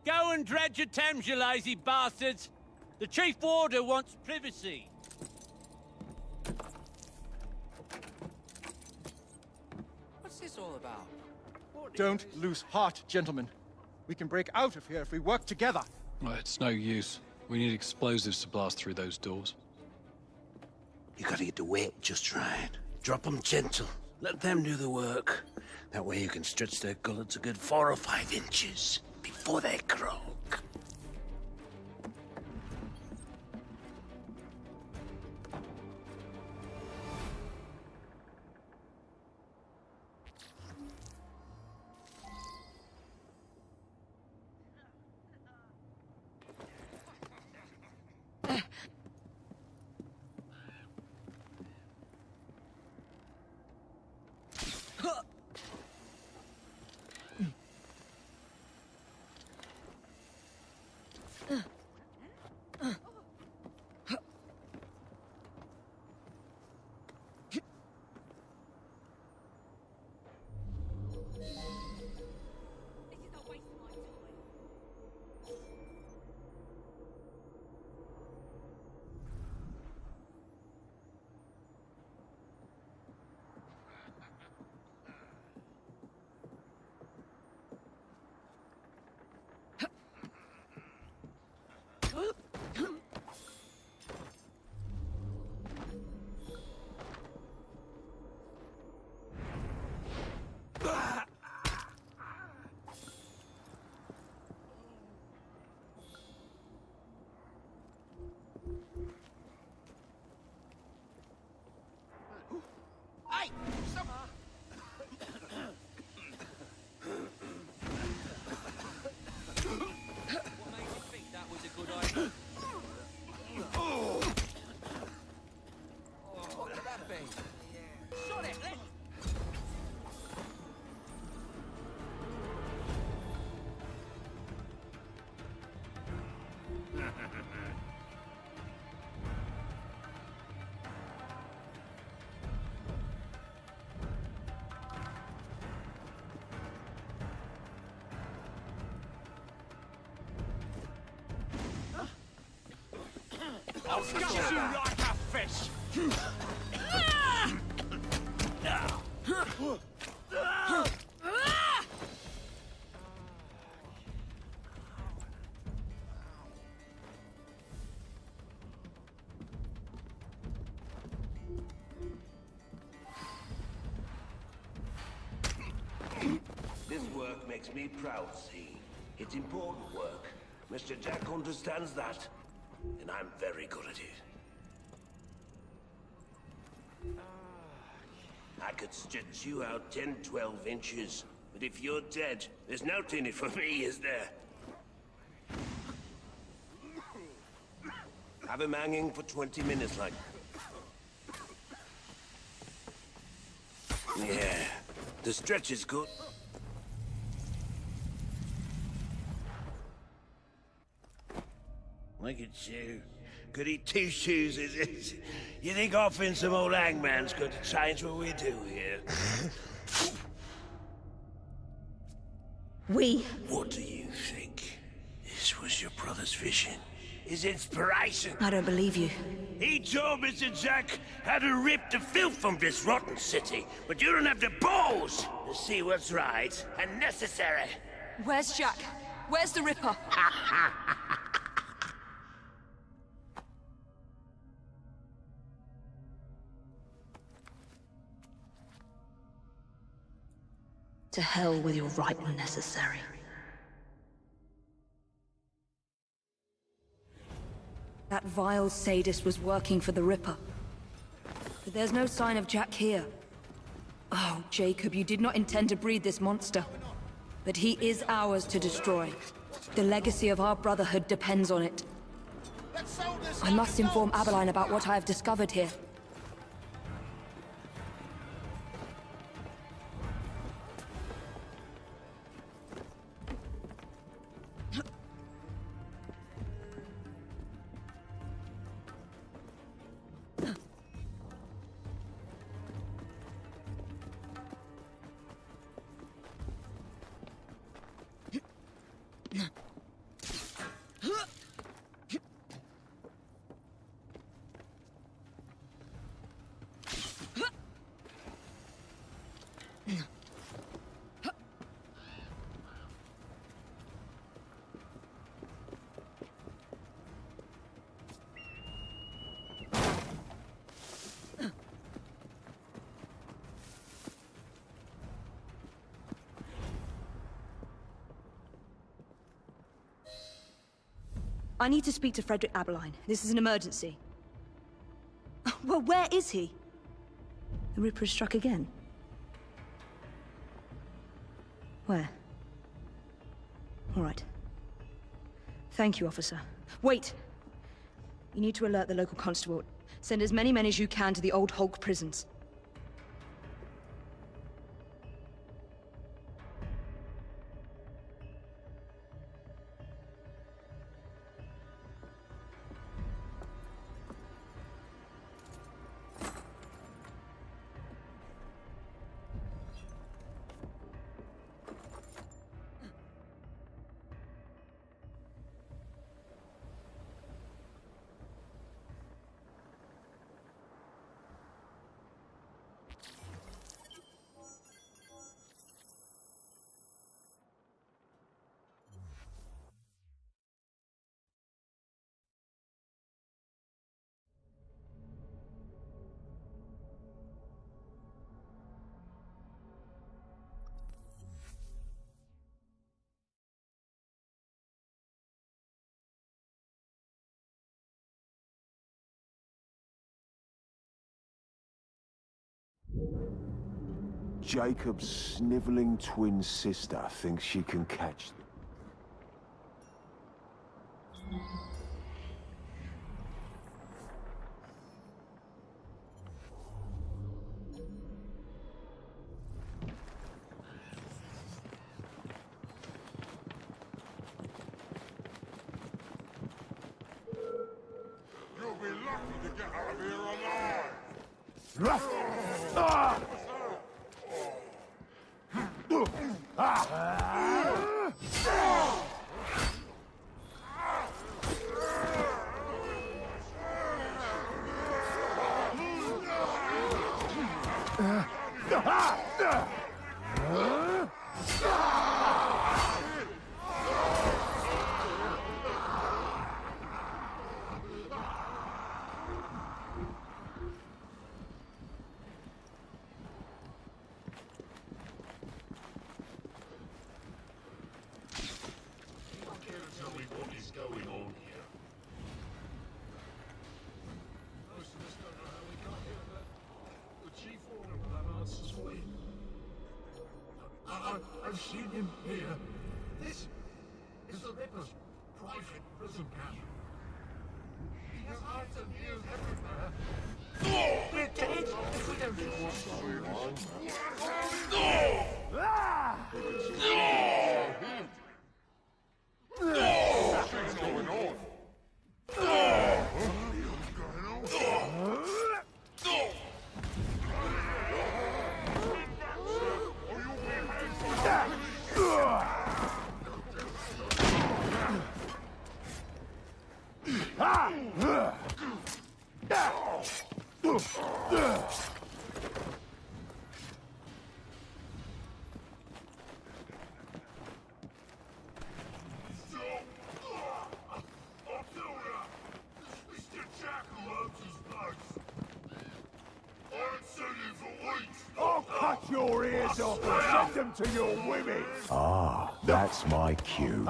Q: Go and dredge your Thames, you lazy bastards! The Chief Warder wants privacy.
K: What's this all about? Don't lose heart, gentlemen. We can break out of here if we work together.
A: Well, it's no use. We need explosives to blast through those doors.
B: You gotta get the weight just right. Drop them gentle. Let them do the work. That way you can stretch their gullets a good 4 or 5 inches before they croak.
Q: I'll scuff you like a fish!
B: This work makes me proud, see. It's important work. Mr. Jack understands that. And I'm very good at it.
J: I could stretch you out 10, 12 inches. But if you're dead, there's nothing in it for me, is there? Have him hanging for 20 minutes, like. Yeah, the stretch is good. Look at you. Goody two-shoes, is it? You think offering some old hangman's going to change what we do here? What do you think? This was your brother's vision? His inspiration?
F: I don't believe you.
J: He told Mr. Jack how to rip the filth from this rotten city, but you don't have the balls to see what's right and necessary.
I: Where's Jack? Where's the Ripper? To hell with your right and necessary. That vile sadist was working for the Ripper. But there's no sign of Jack here. Oh, Jacob, you did not intend to breed this monster. But he is ours to destroy. The legacy of our Brotherhood depends on it. I must inform Abeline about what I have discovered here. I need to speak to Frederick Abeline. This is an emergency. Well, where is he? The Ripper has struck again. Where? All right. Thank you, officer. Wait! You need to alert the local constable. Send as many men as you can to the old Hulk prisons.
E: Jacob's sniveling twin sister thinks she can catch them.
N: You'll be lucky to get out of here alive! I've seen him here. This is the Ripper's private prison camp. He has eyes and ears everywhere. We're dead if we don't do what's going on. What's going on?
E: I'll cut your ears off and send them to your women! Ah, that's my cue.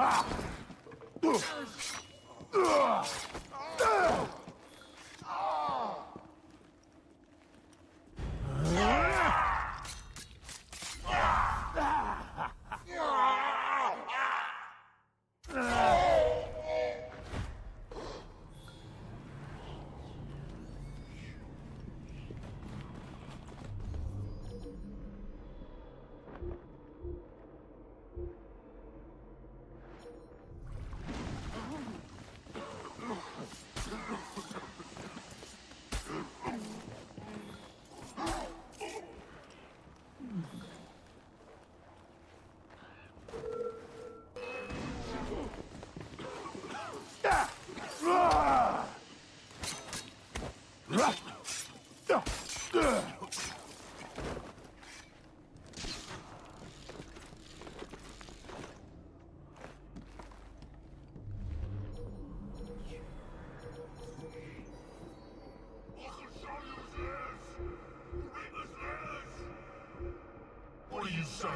E: What do you say?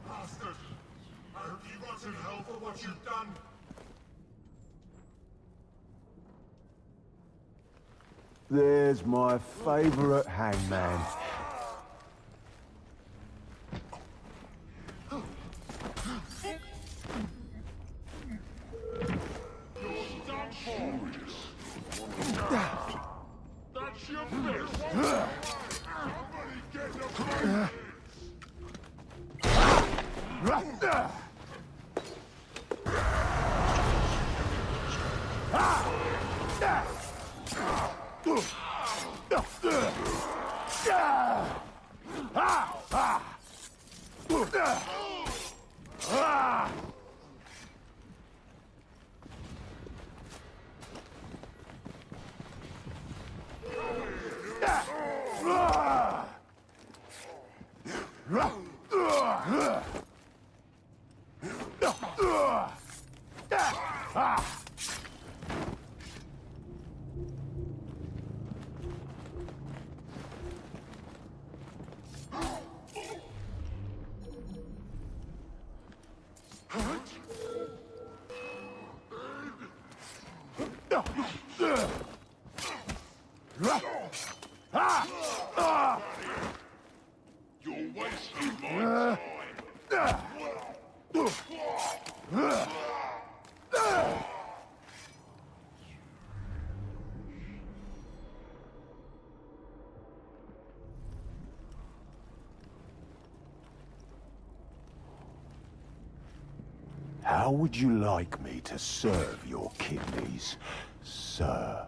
E: Bastard! I hope you rot in hell for what you've done! There's my favourite hangman.
N: You're done for! That's your best! Somebody get the blade! You're wasting my time!
E: How would you like me to serve your kidneys, sir?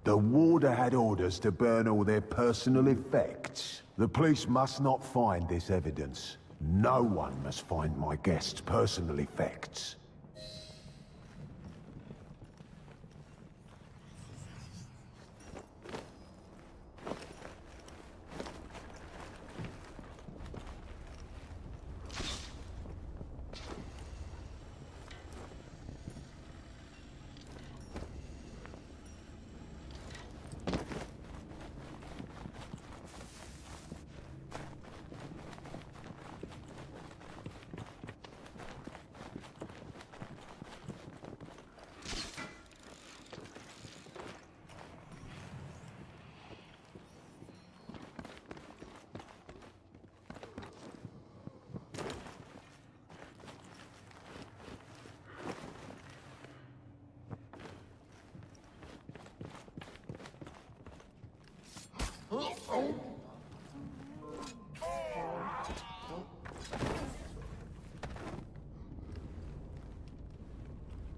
E: The warder had orders to burn all their personal effects. The police must not find this evidence. No one must find my guest's personal effects.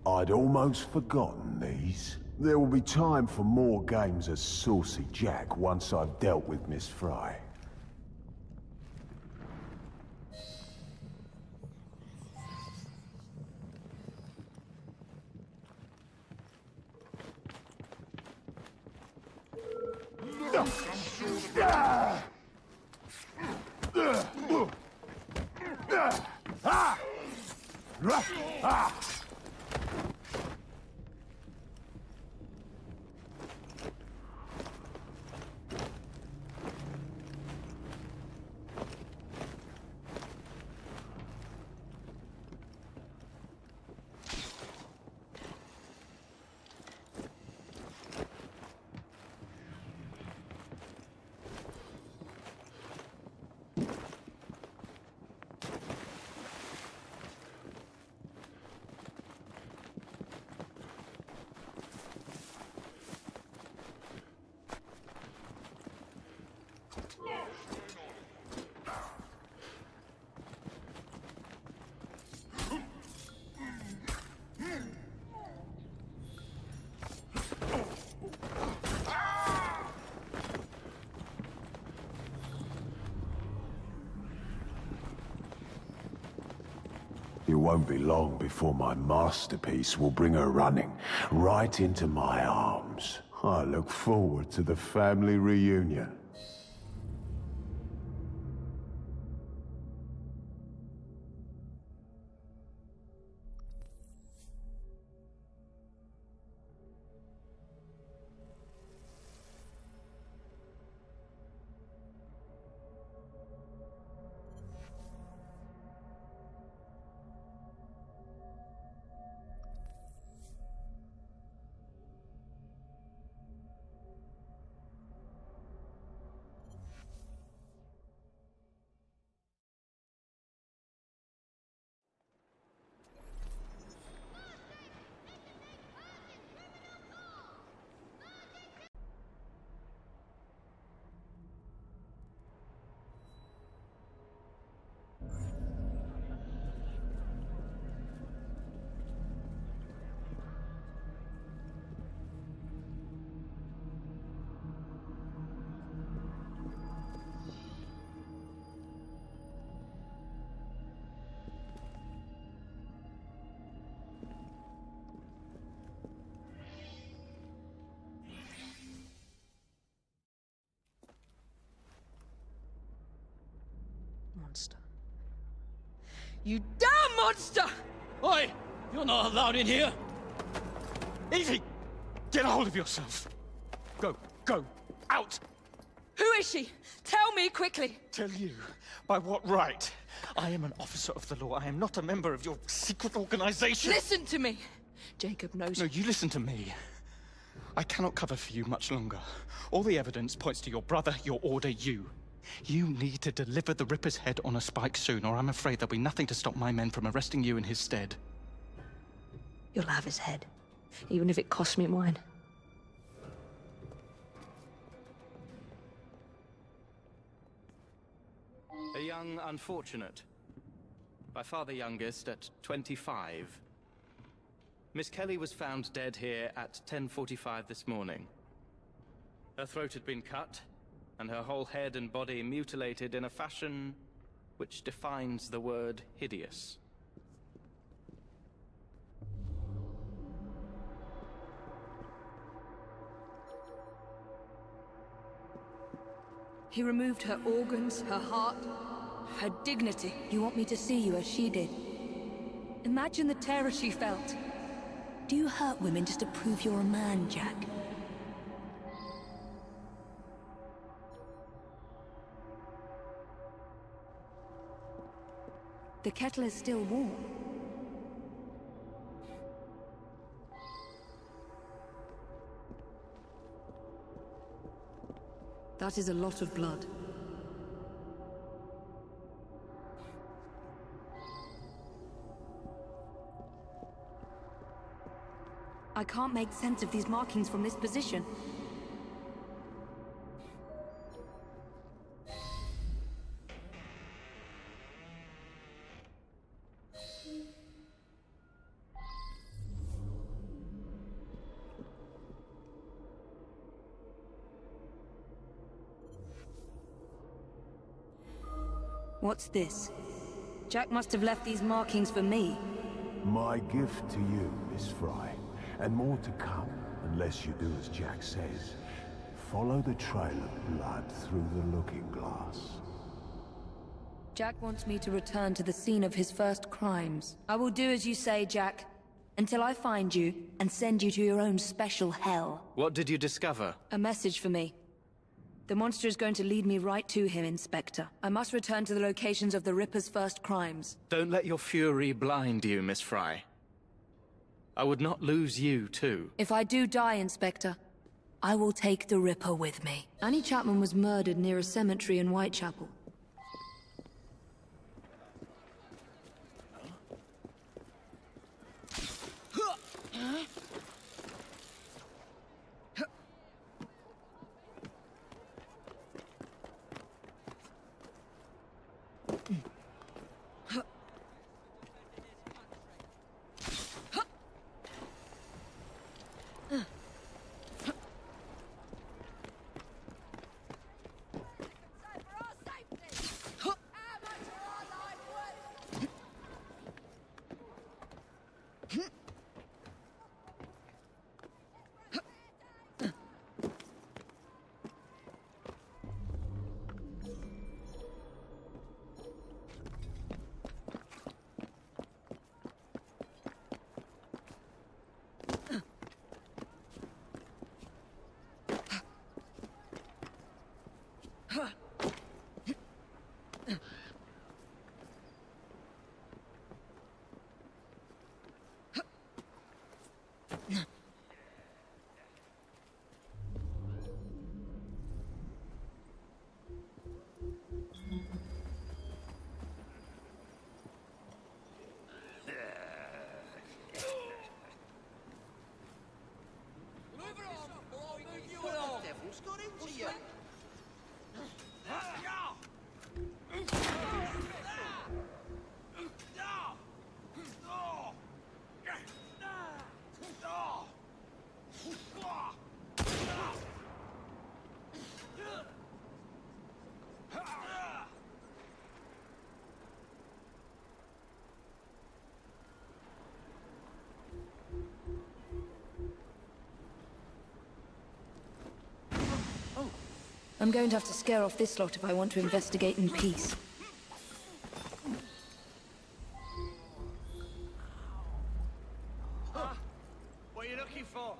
E: I'd almost forgotten these. There will be time for more games as Saucy Jack once I've dealt with Miss Fry. It won't be long before my masterpiece will bring her running right into my arms. I look forward to the family reunion.
I: Monster. You damn monster!
C: Oi! You're not allowed in here! Evie! Get a hold of yourself! Go! Out!
I: Who is she? Tell me quickly!
C: Tell you? By what right? I am an officer of the law. I am not a member of your secret organization!
I: Listen to me! Jacob knows...
C: No, you listen to me. I cannot cover for you much longer. All the evidence points to your brother, your order, you. You need to deliver the Ripper's head on a spike soon, or I'm afraid there'll be nothing to stop my men from arresting you in his stead.
I: You'll have his head, even if it costs me mine.
C: A young unfortunate. By far the youngest, at 25. Miss Kelly was found dead here at 10:45 this morning. Her throat had been cut, and her whole head and body mutilated in a fashion which defines the word hideous.
I: He removed her organs, her heart, her dignity. You want me to see you as she did? Imagine the terror she felt. Do you hurt women just to prove you're a man, Jack? The kettle is still warm. That is a lot of blood. I can't make sense of these markings from this position. What's this? Jack must have left these markings for me.
E: My gift to you, Miss Fry. And more to come, unless you do as Jack says. Follow the trail of blood through the looking glass.
I: Jack wants me to return to the scene of his first crimes. I will do as you say, Jack, until I find you and send you to your own special hell.
C: What did you discover?
I: A message for me. The monster is going to lead me right to him, Inspector. I must return to the locations of the Ripper's first crimes.
C: Don't let your fury blind you, Miss Fry. I would not lose you, too.
I: If I do die, Inspector, I will take the Ripper with me. Annie Chapman was murdered near a cemetery in Whitechapel. I'm going to have to scare off this lot if I want to investigate in peace.
J: What are you looking for?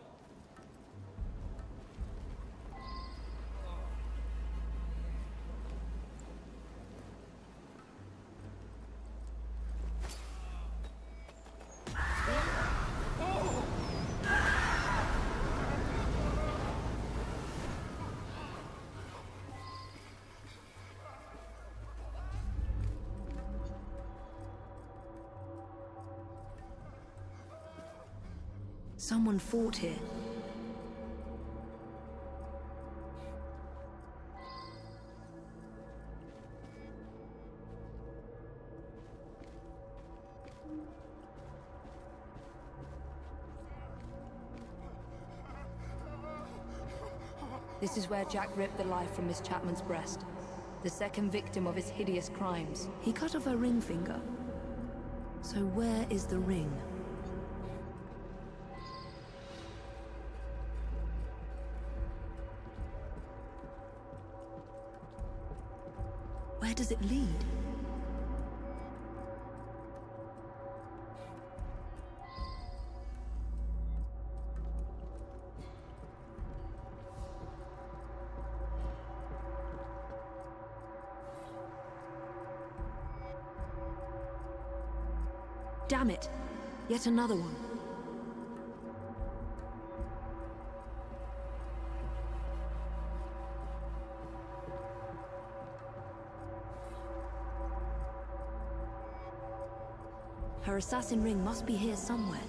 I: Someone fought here. This is where Jack ripped the life from Miss Chapman's breast. The second victim of his hideous crimes. He cut off her ring finger. So where is the ring? Where does it lead? Damn it! Yet another one. Her assassin ring must be here somewhere.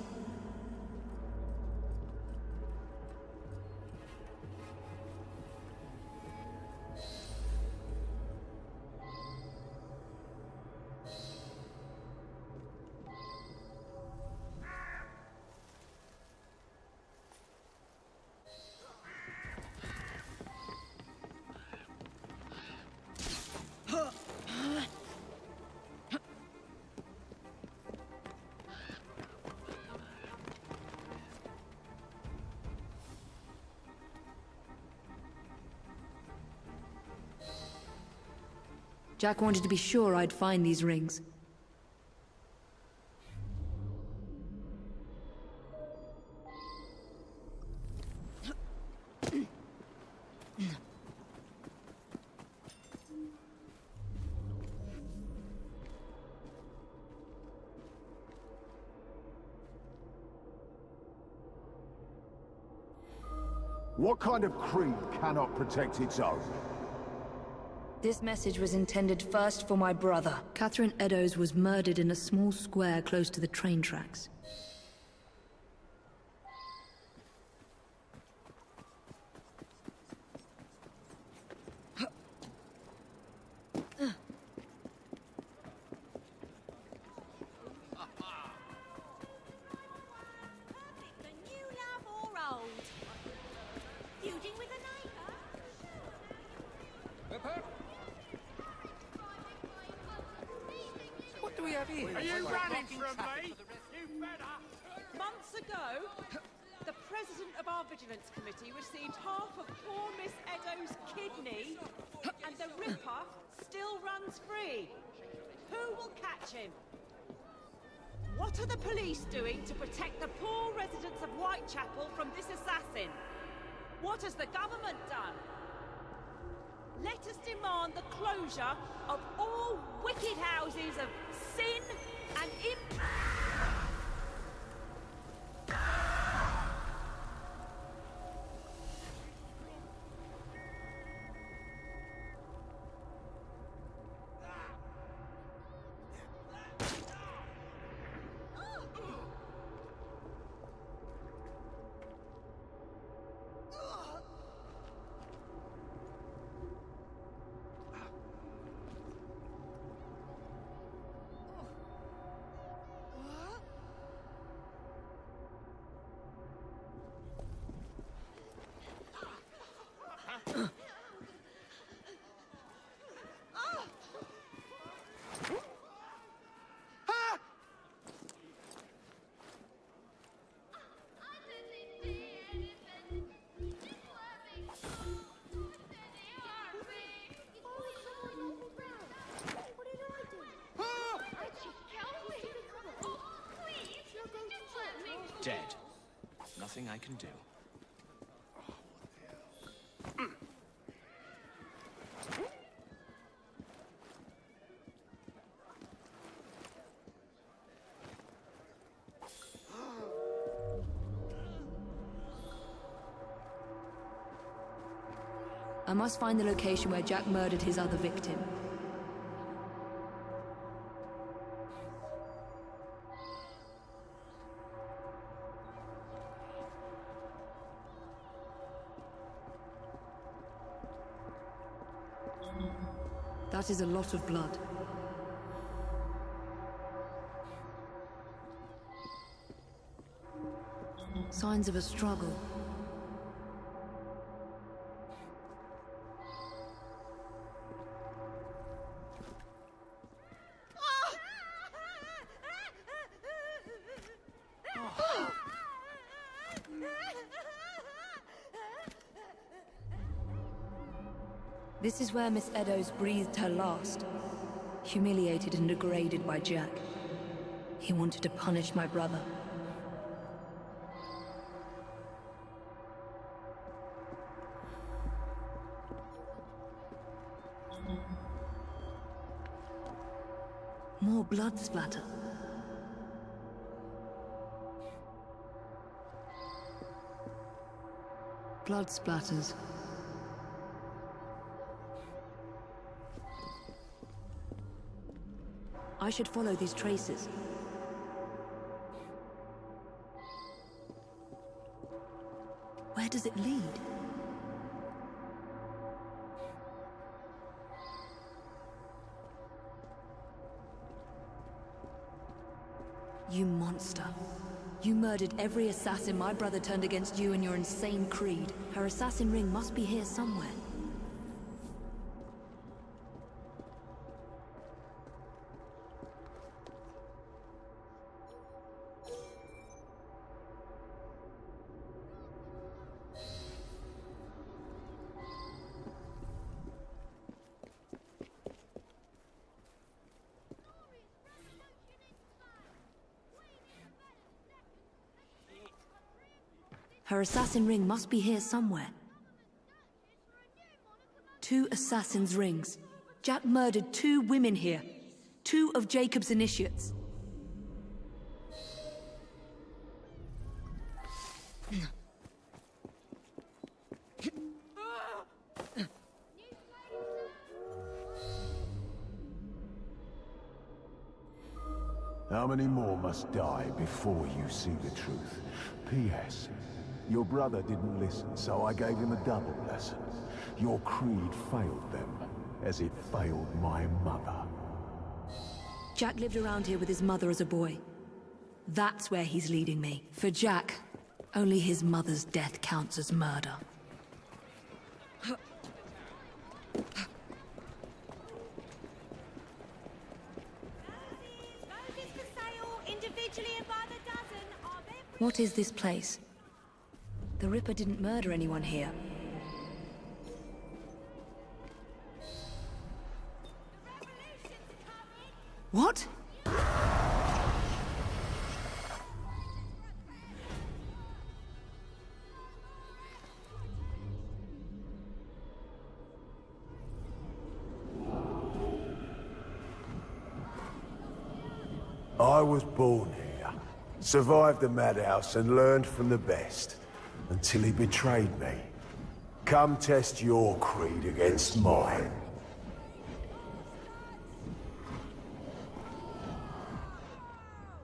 I: Jack wanted to be sure I'd find these rings.
E: What kind of creed cannot protect its own?
I: This message was intended first for my brother. Catherine Eddowes was murdered in a small square close to the train tracks.
H: Are you running from me? You better!
O: Months ago, the president of our vigilance committee received half of poor Miss Eddowes' kidney, and the Ripper still runs free. Who will catch him? What are the police doing to protect the poor residents of Whitechapel from this assassin? What has the government done? Let us demand the closure of all wicked houses of sin and
P: Dead. Nothing I can do.
I: I must find the location where Jack murdered his other victim. That is a lot of blood. Signs of a struggle. This is where Miss Eddowes breathed her last. Humiliated and degraded by Jack. He wanted to punish my brother. More blood splatter. Blood splatters. I should follow these traces. Where does it lead? You monster. You murdered every assassin my brother turned against you and your insane creed. Her assassin ring must be here somewhere. Her assassin ring must be here somewhere. 2 assassin's rings. Jack murdered 2 women here. 2 of Jacob's initiates.
E: How many more must die before you see the truth? P.S. Your brother didn't listen, so I gave him a double lesson. Your creed failed them, as it failed my mother.
I: Jack lived around here with his mother as a boy. That's where he's leading me. For Jack, only his mother's death counts as murder. What is this place? The Ripper didn't murder anyone here. What?
E: I was born here, survived the madhouse and learned from the best, until he betrayed me. Come test your creed against mine.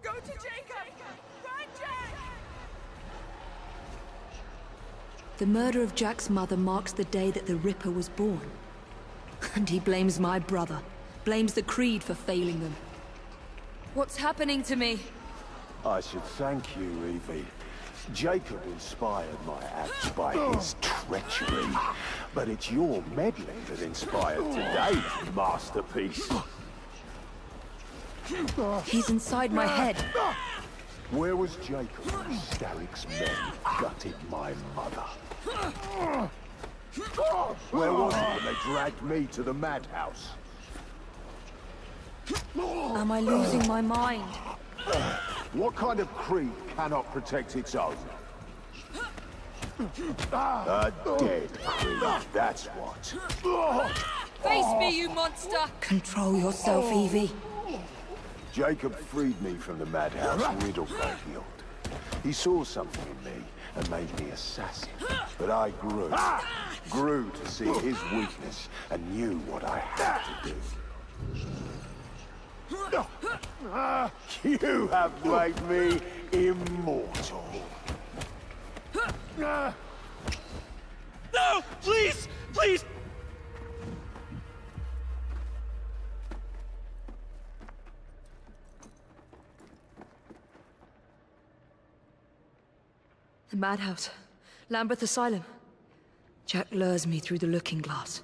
O: Go to Jacob! Run, Jack!
I: The murder of Jack's mother marks the day that the Ripper was born. And he blames my brother. Blames the Creed for failing them. What's happening to me?
E: I should thank you, Evie. Jacob inspired my acts by his treachery. But it's your meddling that inspired today's masterpiece.
I: He's inside my head.
E: Where was Jacob when Starrick's men gutted my mother? Where was he when they dragged me to the madhouse?
I: Am I losing my mind?
E: What kind of creed cannot protect its own? A dead creed, that's what.
I: Face me, you monster! Control yourself, Evie.
E: Jacob freed me from the madhouse Riddleburg built. He saw something in me and made me assassin. But I grew to see his weakness and knew what I had to do. You have made me immortal.
J: No! Please! Please!
I: The madhouse. Lambeth Asylum. Jack lures me through the looking glass.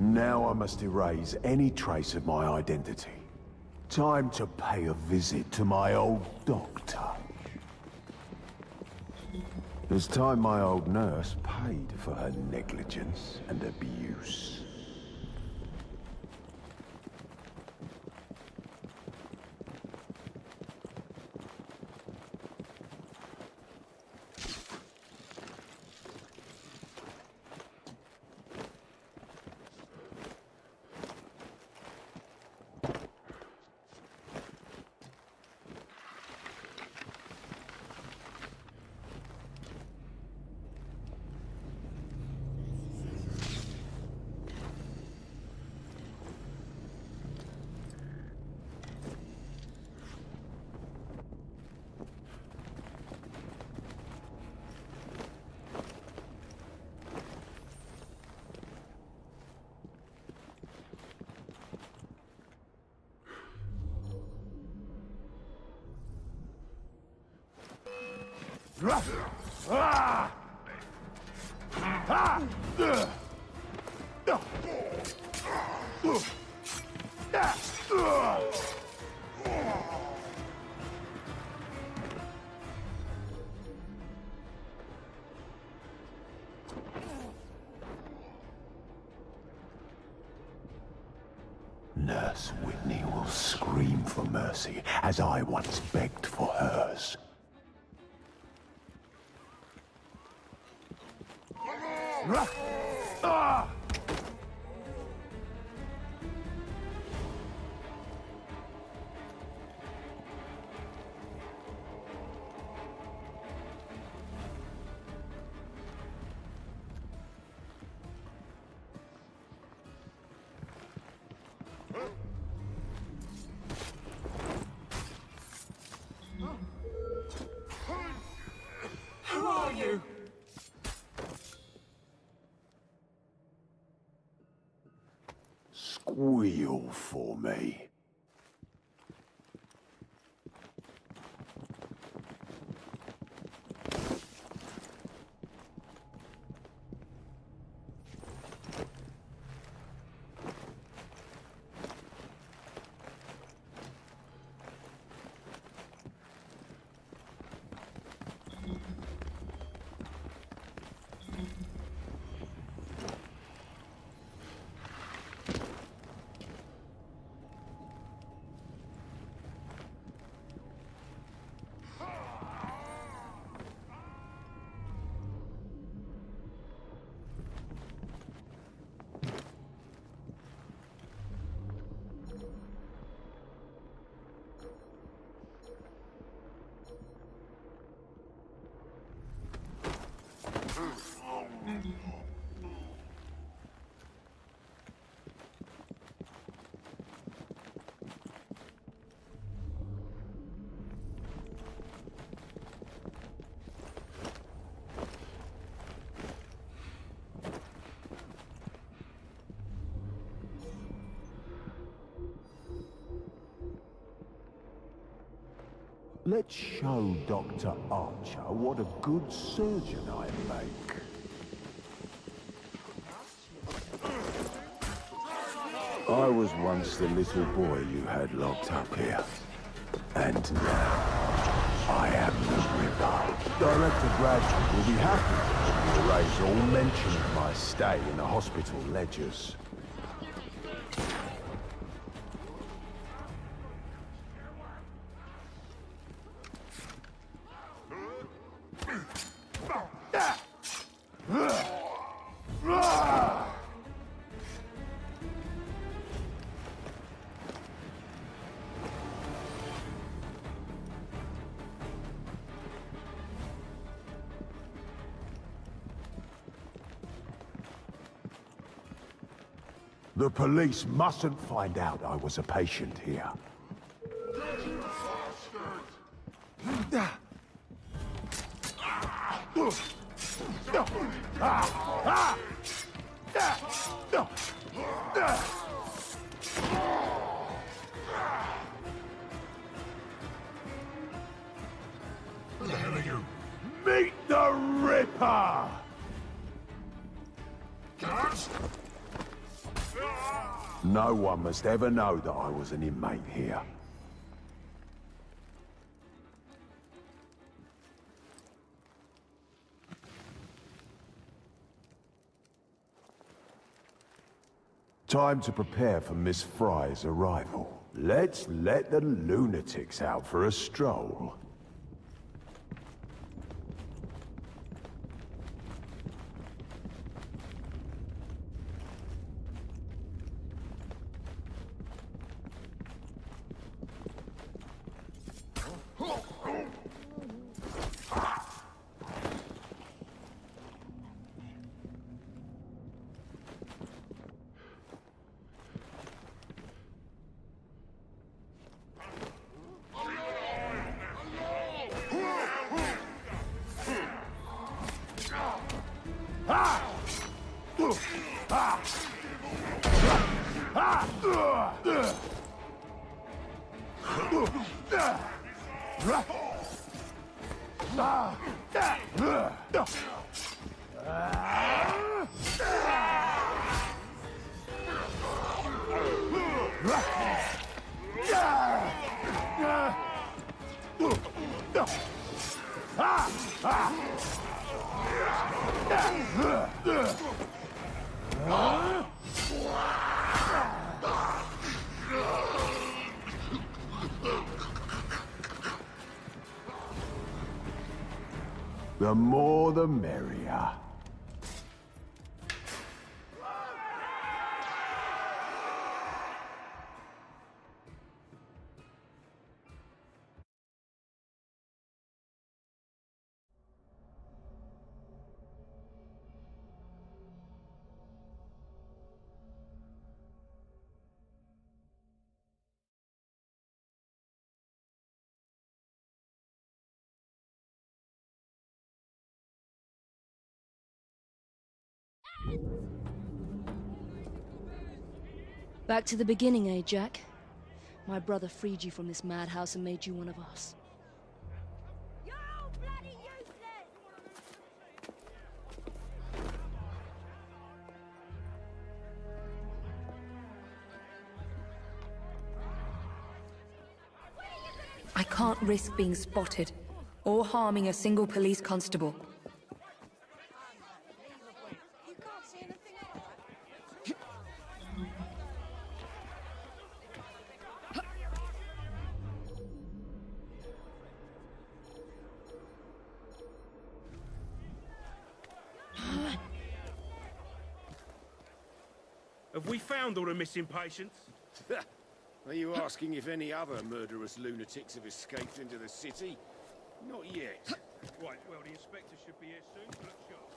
E: Now I must erase any trace of my identity. Time to pay a visit to my old doctor. It's time my old nurse paid for her negligence and abuse. Nurse Whitney will scream for mercy, as I once begged for hers.
N: Who are you?
E: Squeal for me. Let's show Dr. Archer what a good surgeon I make. I was once the little boy you had locked up here. And now, I am the Ripper. Director Bradford will be happy to erase all mention of my stay in the hospital ledgers. The police mustn't find out I was a patient here.
N: Who the hell are you?
E: Meet the Ripper!
N: Guards?
E: No one must ever know that I was an inmate here. Time to prepare for Miss Fry's arrival. Let's let the lunatics out for a stroll. The more the merrier.
F: Back to the beginning, eh, Jack? My brother freed you from this madhouse and made you one of us. I can't risk being spotted, or harming a single police constable.
H: Have we found all the missing patients?
T: Are you asking if any other murderous lunatics have escaped into the city? Not yet.
H: Right, well, the inspector should be here soon. Look sharp.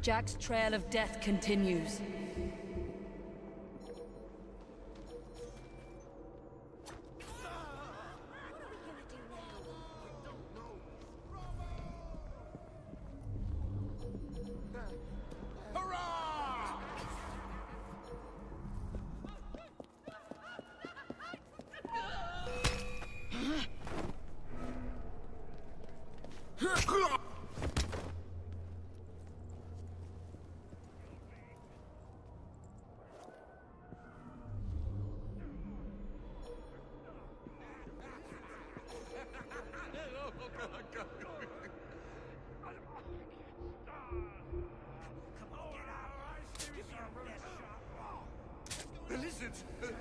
I: Jack's trail of death continues.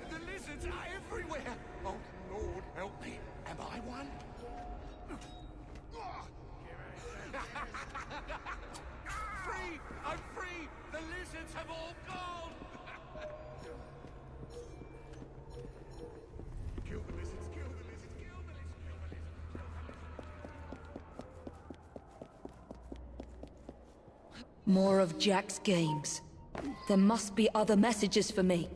R: The lizards are everywhere! Oh, Lord, help me. Am I one? Free free! I'm free! The lizards have all gone!
N: Kill the lizards, kill the lizards, kill the lizards, kill the lizards, kill the lizards.
I: More of Jack's games. There must be other messages for me.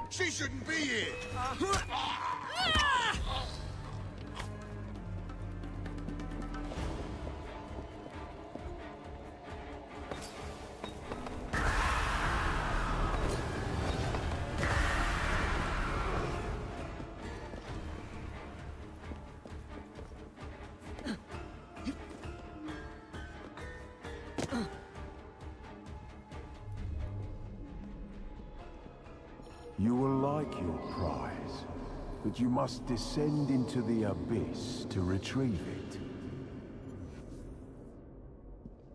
N: She shouldn't be here!
E: You will like your prize, but you must descend into the abyss to retrieve it.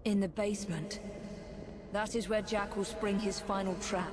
I: In the basement. That is where Jack will spring his final trap.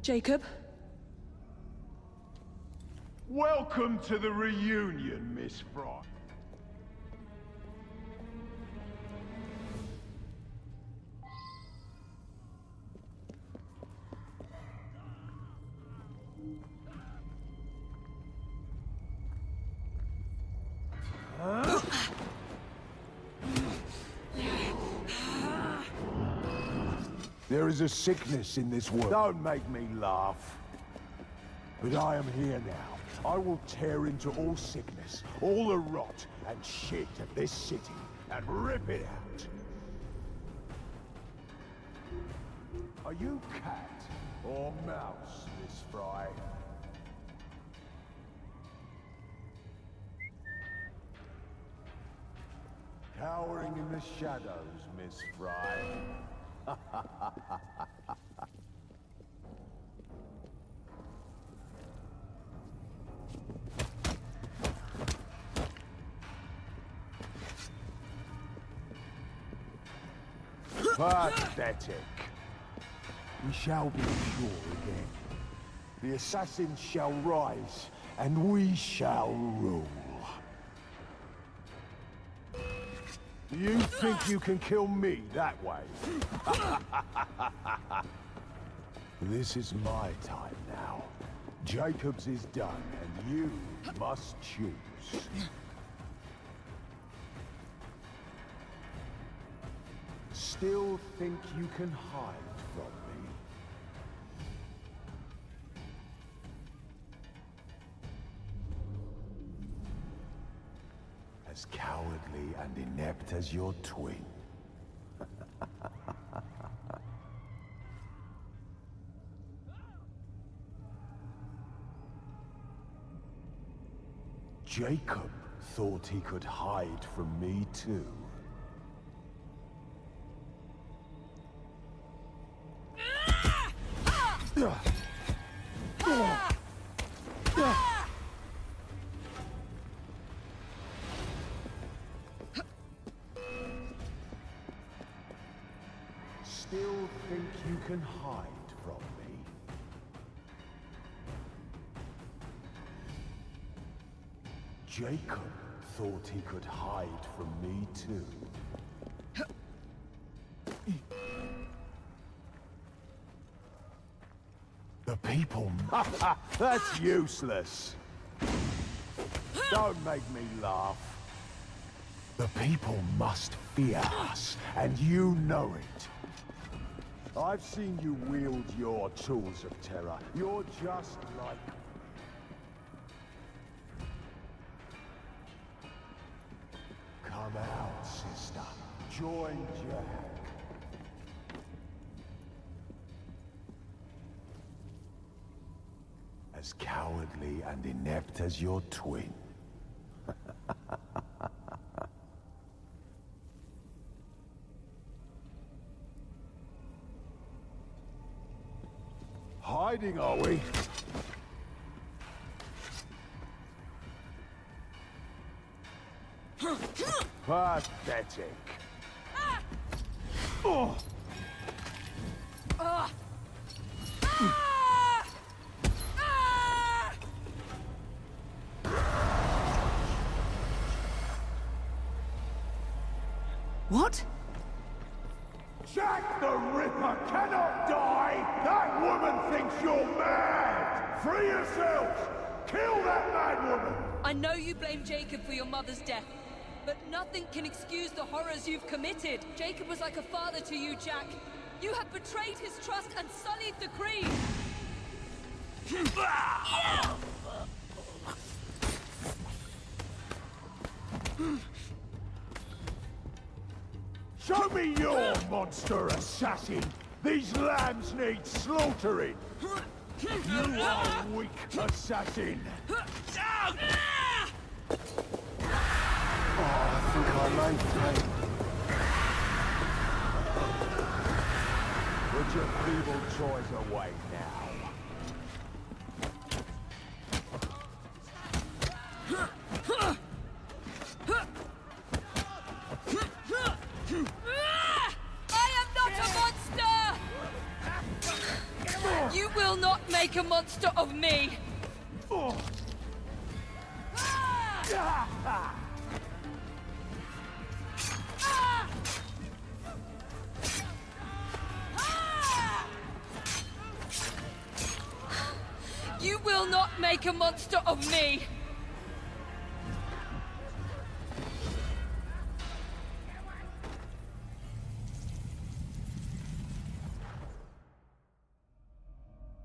F: Jacob?
E: Welcome to the reunion, Miss Fry. There is a sickness in this world. Don't make me laugh. But I am here now. I will tear into all sickness, all the rot and shit of this city, and rip it out. Are you cat or mouse, Miss Fry? Cowering in the shadows, Miss Fry. Pathetic. We shall be sure again. The assassins shall rise, and we shall rule. You think you can kill me that way? This is my time now. Jacobs is done, and you must choose. Still think you can hide from me? As cowardly and inept as your twin. Jacob thought he could hide from me too. Still think you can hide from me? Jacob thought he could hide from me too. The people... That's useless. Don't make me laugh. The people must fear us, and you know it. I've seen you wield your tools of terror. You're just like... Come out, sister. Join Jack. As cowardly and inept as your twin. Hiding, are we? Pathetic. Oh.
I: What?
E: Jack the Ripper cannot die! That woman thinks you're mad! Free yourselves! Kill that mad woman!
I: I know you blame Jacob for your mother's death, but nothing can excuse the horrors you've committed. Jacob was like a father to you, Jack. You have betrayed his trust and sullied the Creed.
E: Show me your monster assassin! These lambs need slaughtering! You are a weak assassin! Oh, I think I may take. Put your feeble toys away now.
I: You will not make a monster of me! You will not make a monster of me!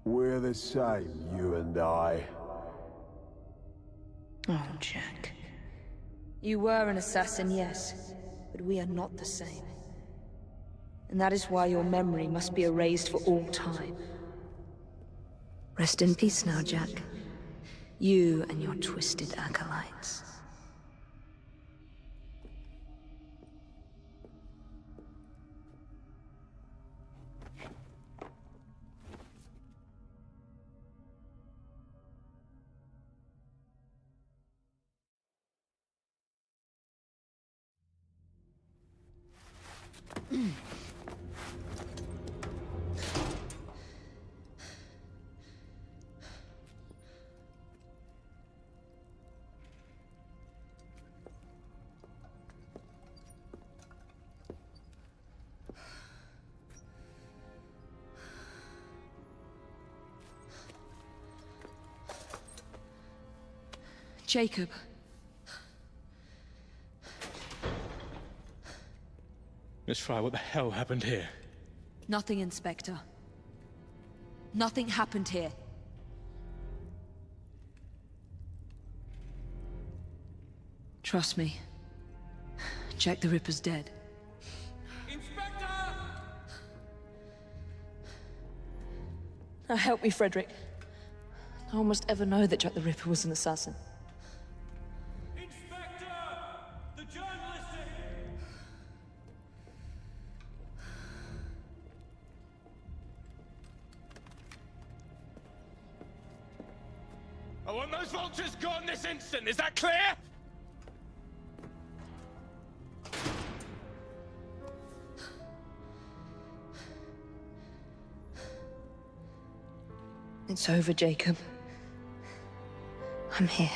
E: We're the same, you and I.
I: Oh, Jack. You were an assassin, yes, but we are not the same. And that is why your memory must be erased for all time. Rest in peace now, Jack. You and your twisted acolytes. Jacob.
D: Miss Fry, what the hell happened here?
I: Nothing, Inspector. Nothing happened here. Trust me,
F: Jack the Ripper's dead. Now help me, Frederick. No one must ever know that Jack the Ripper was an assassin.
Q: Inspector! The journalist are here!
H: I want those vultures gone this instant, is that clear?
F: It's over, Jacob. I'm here.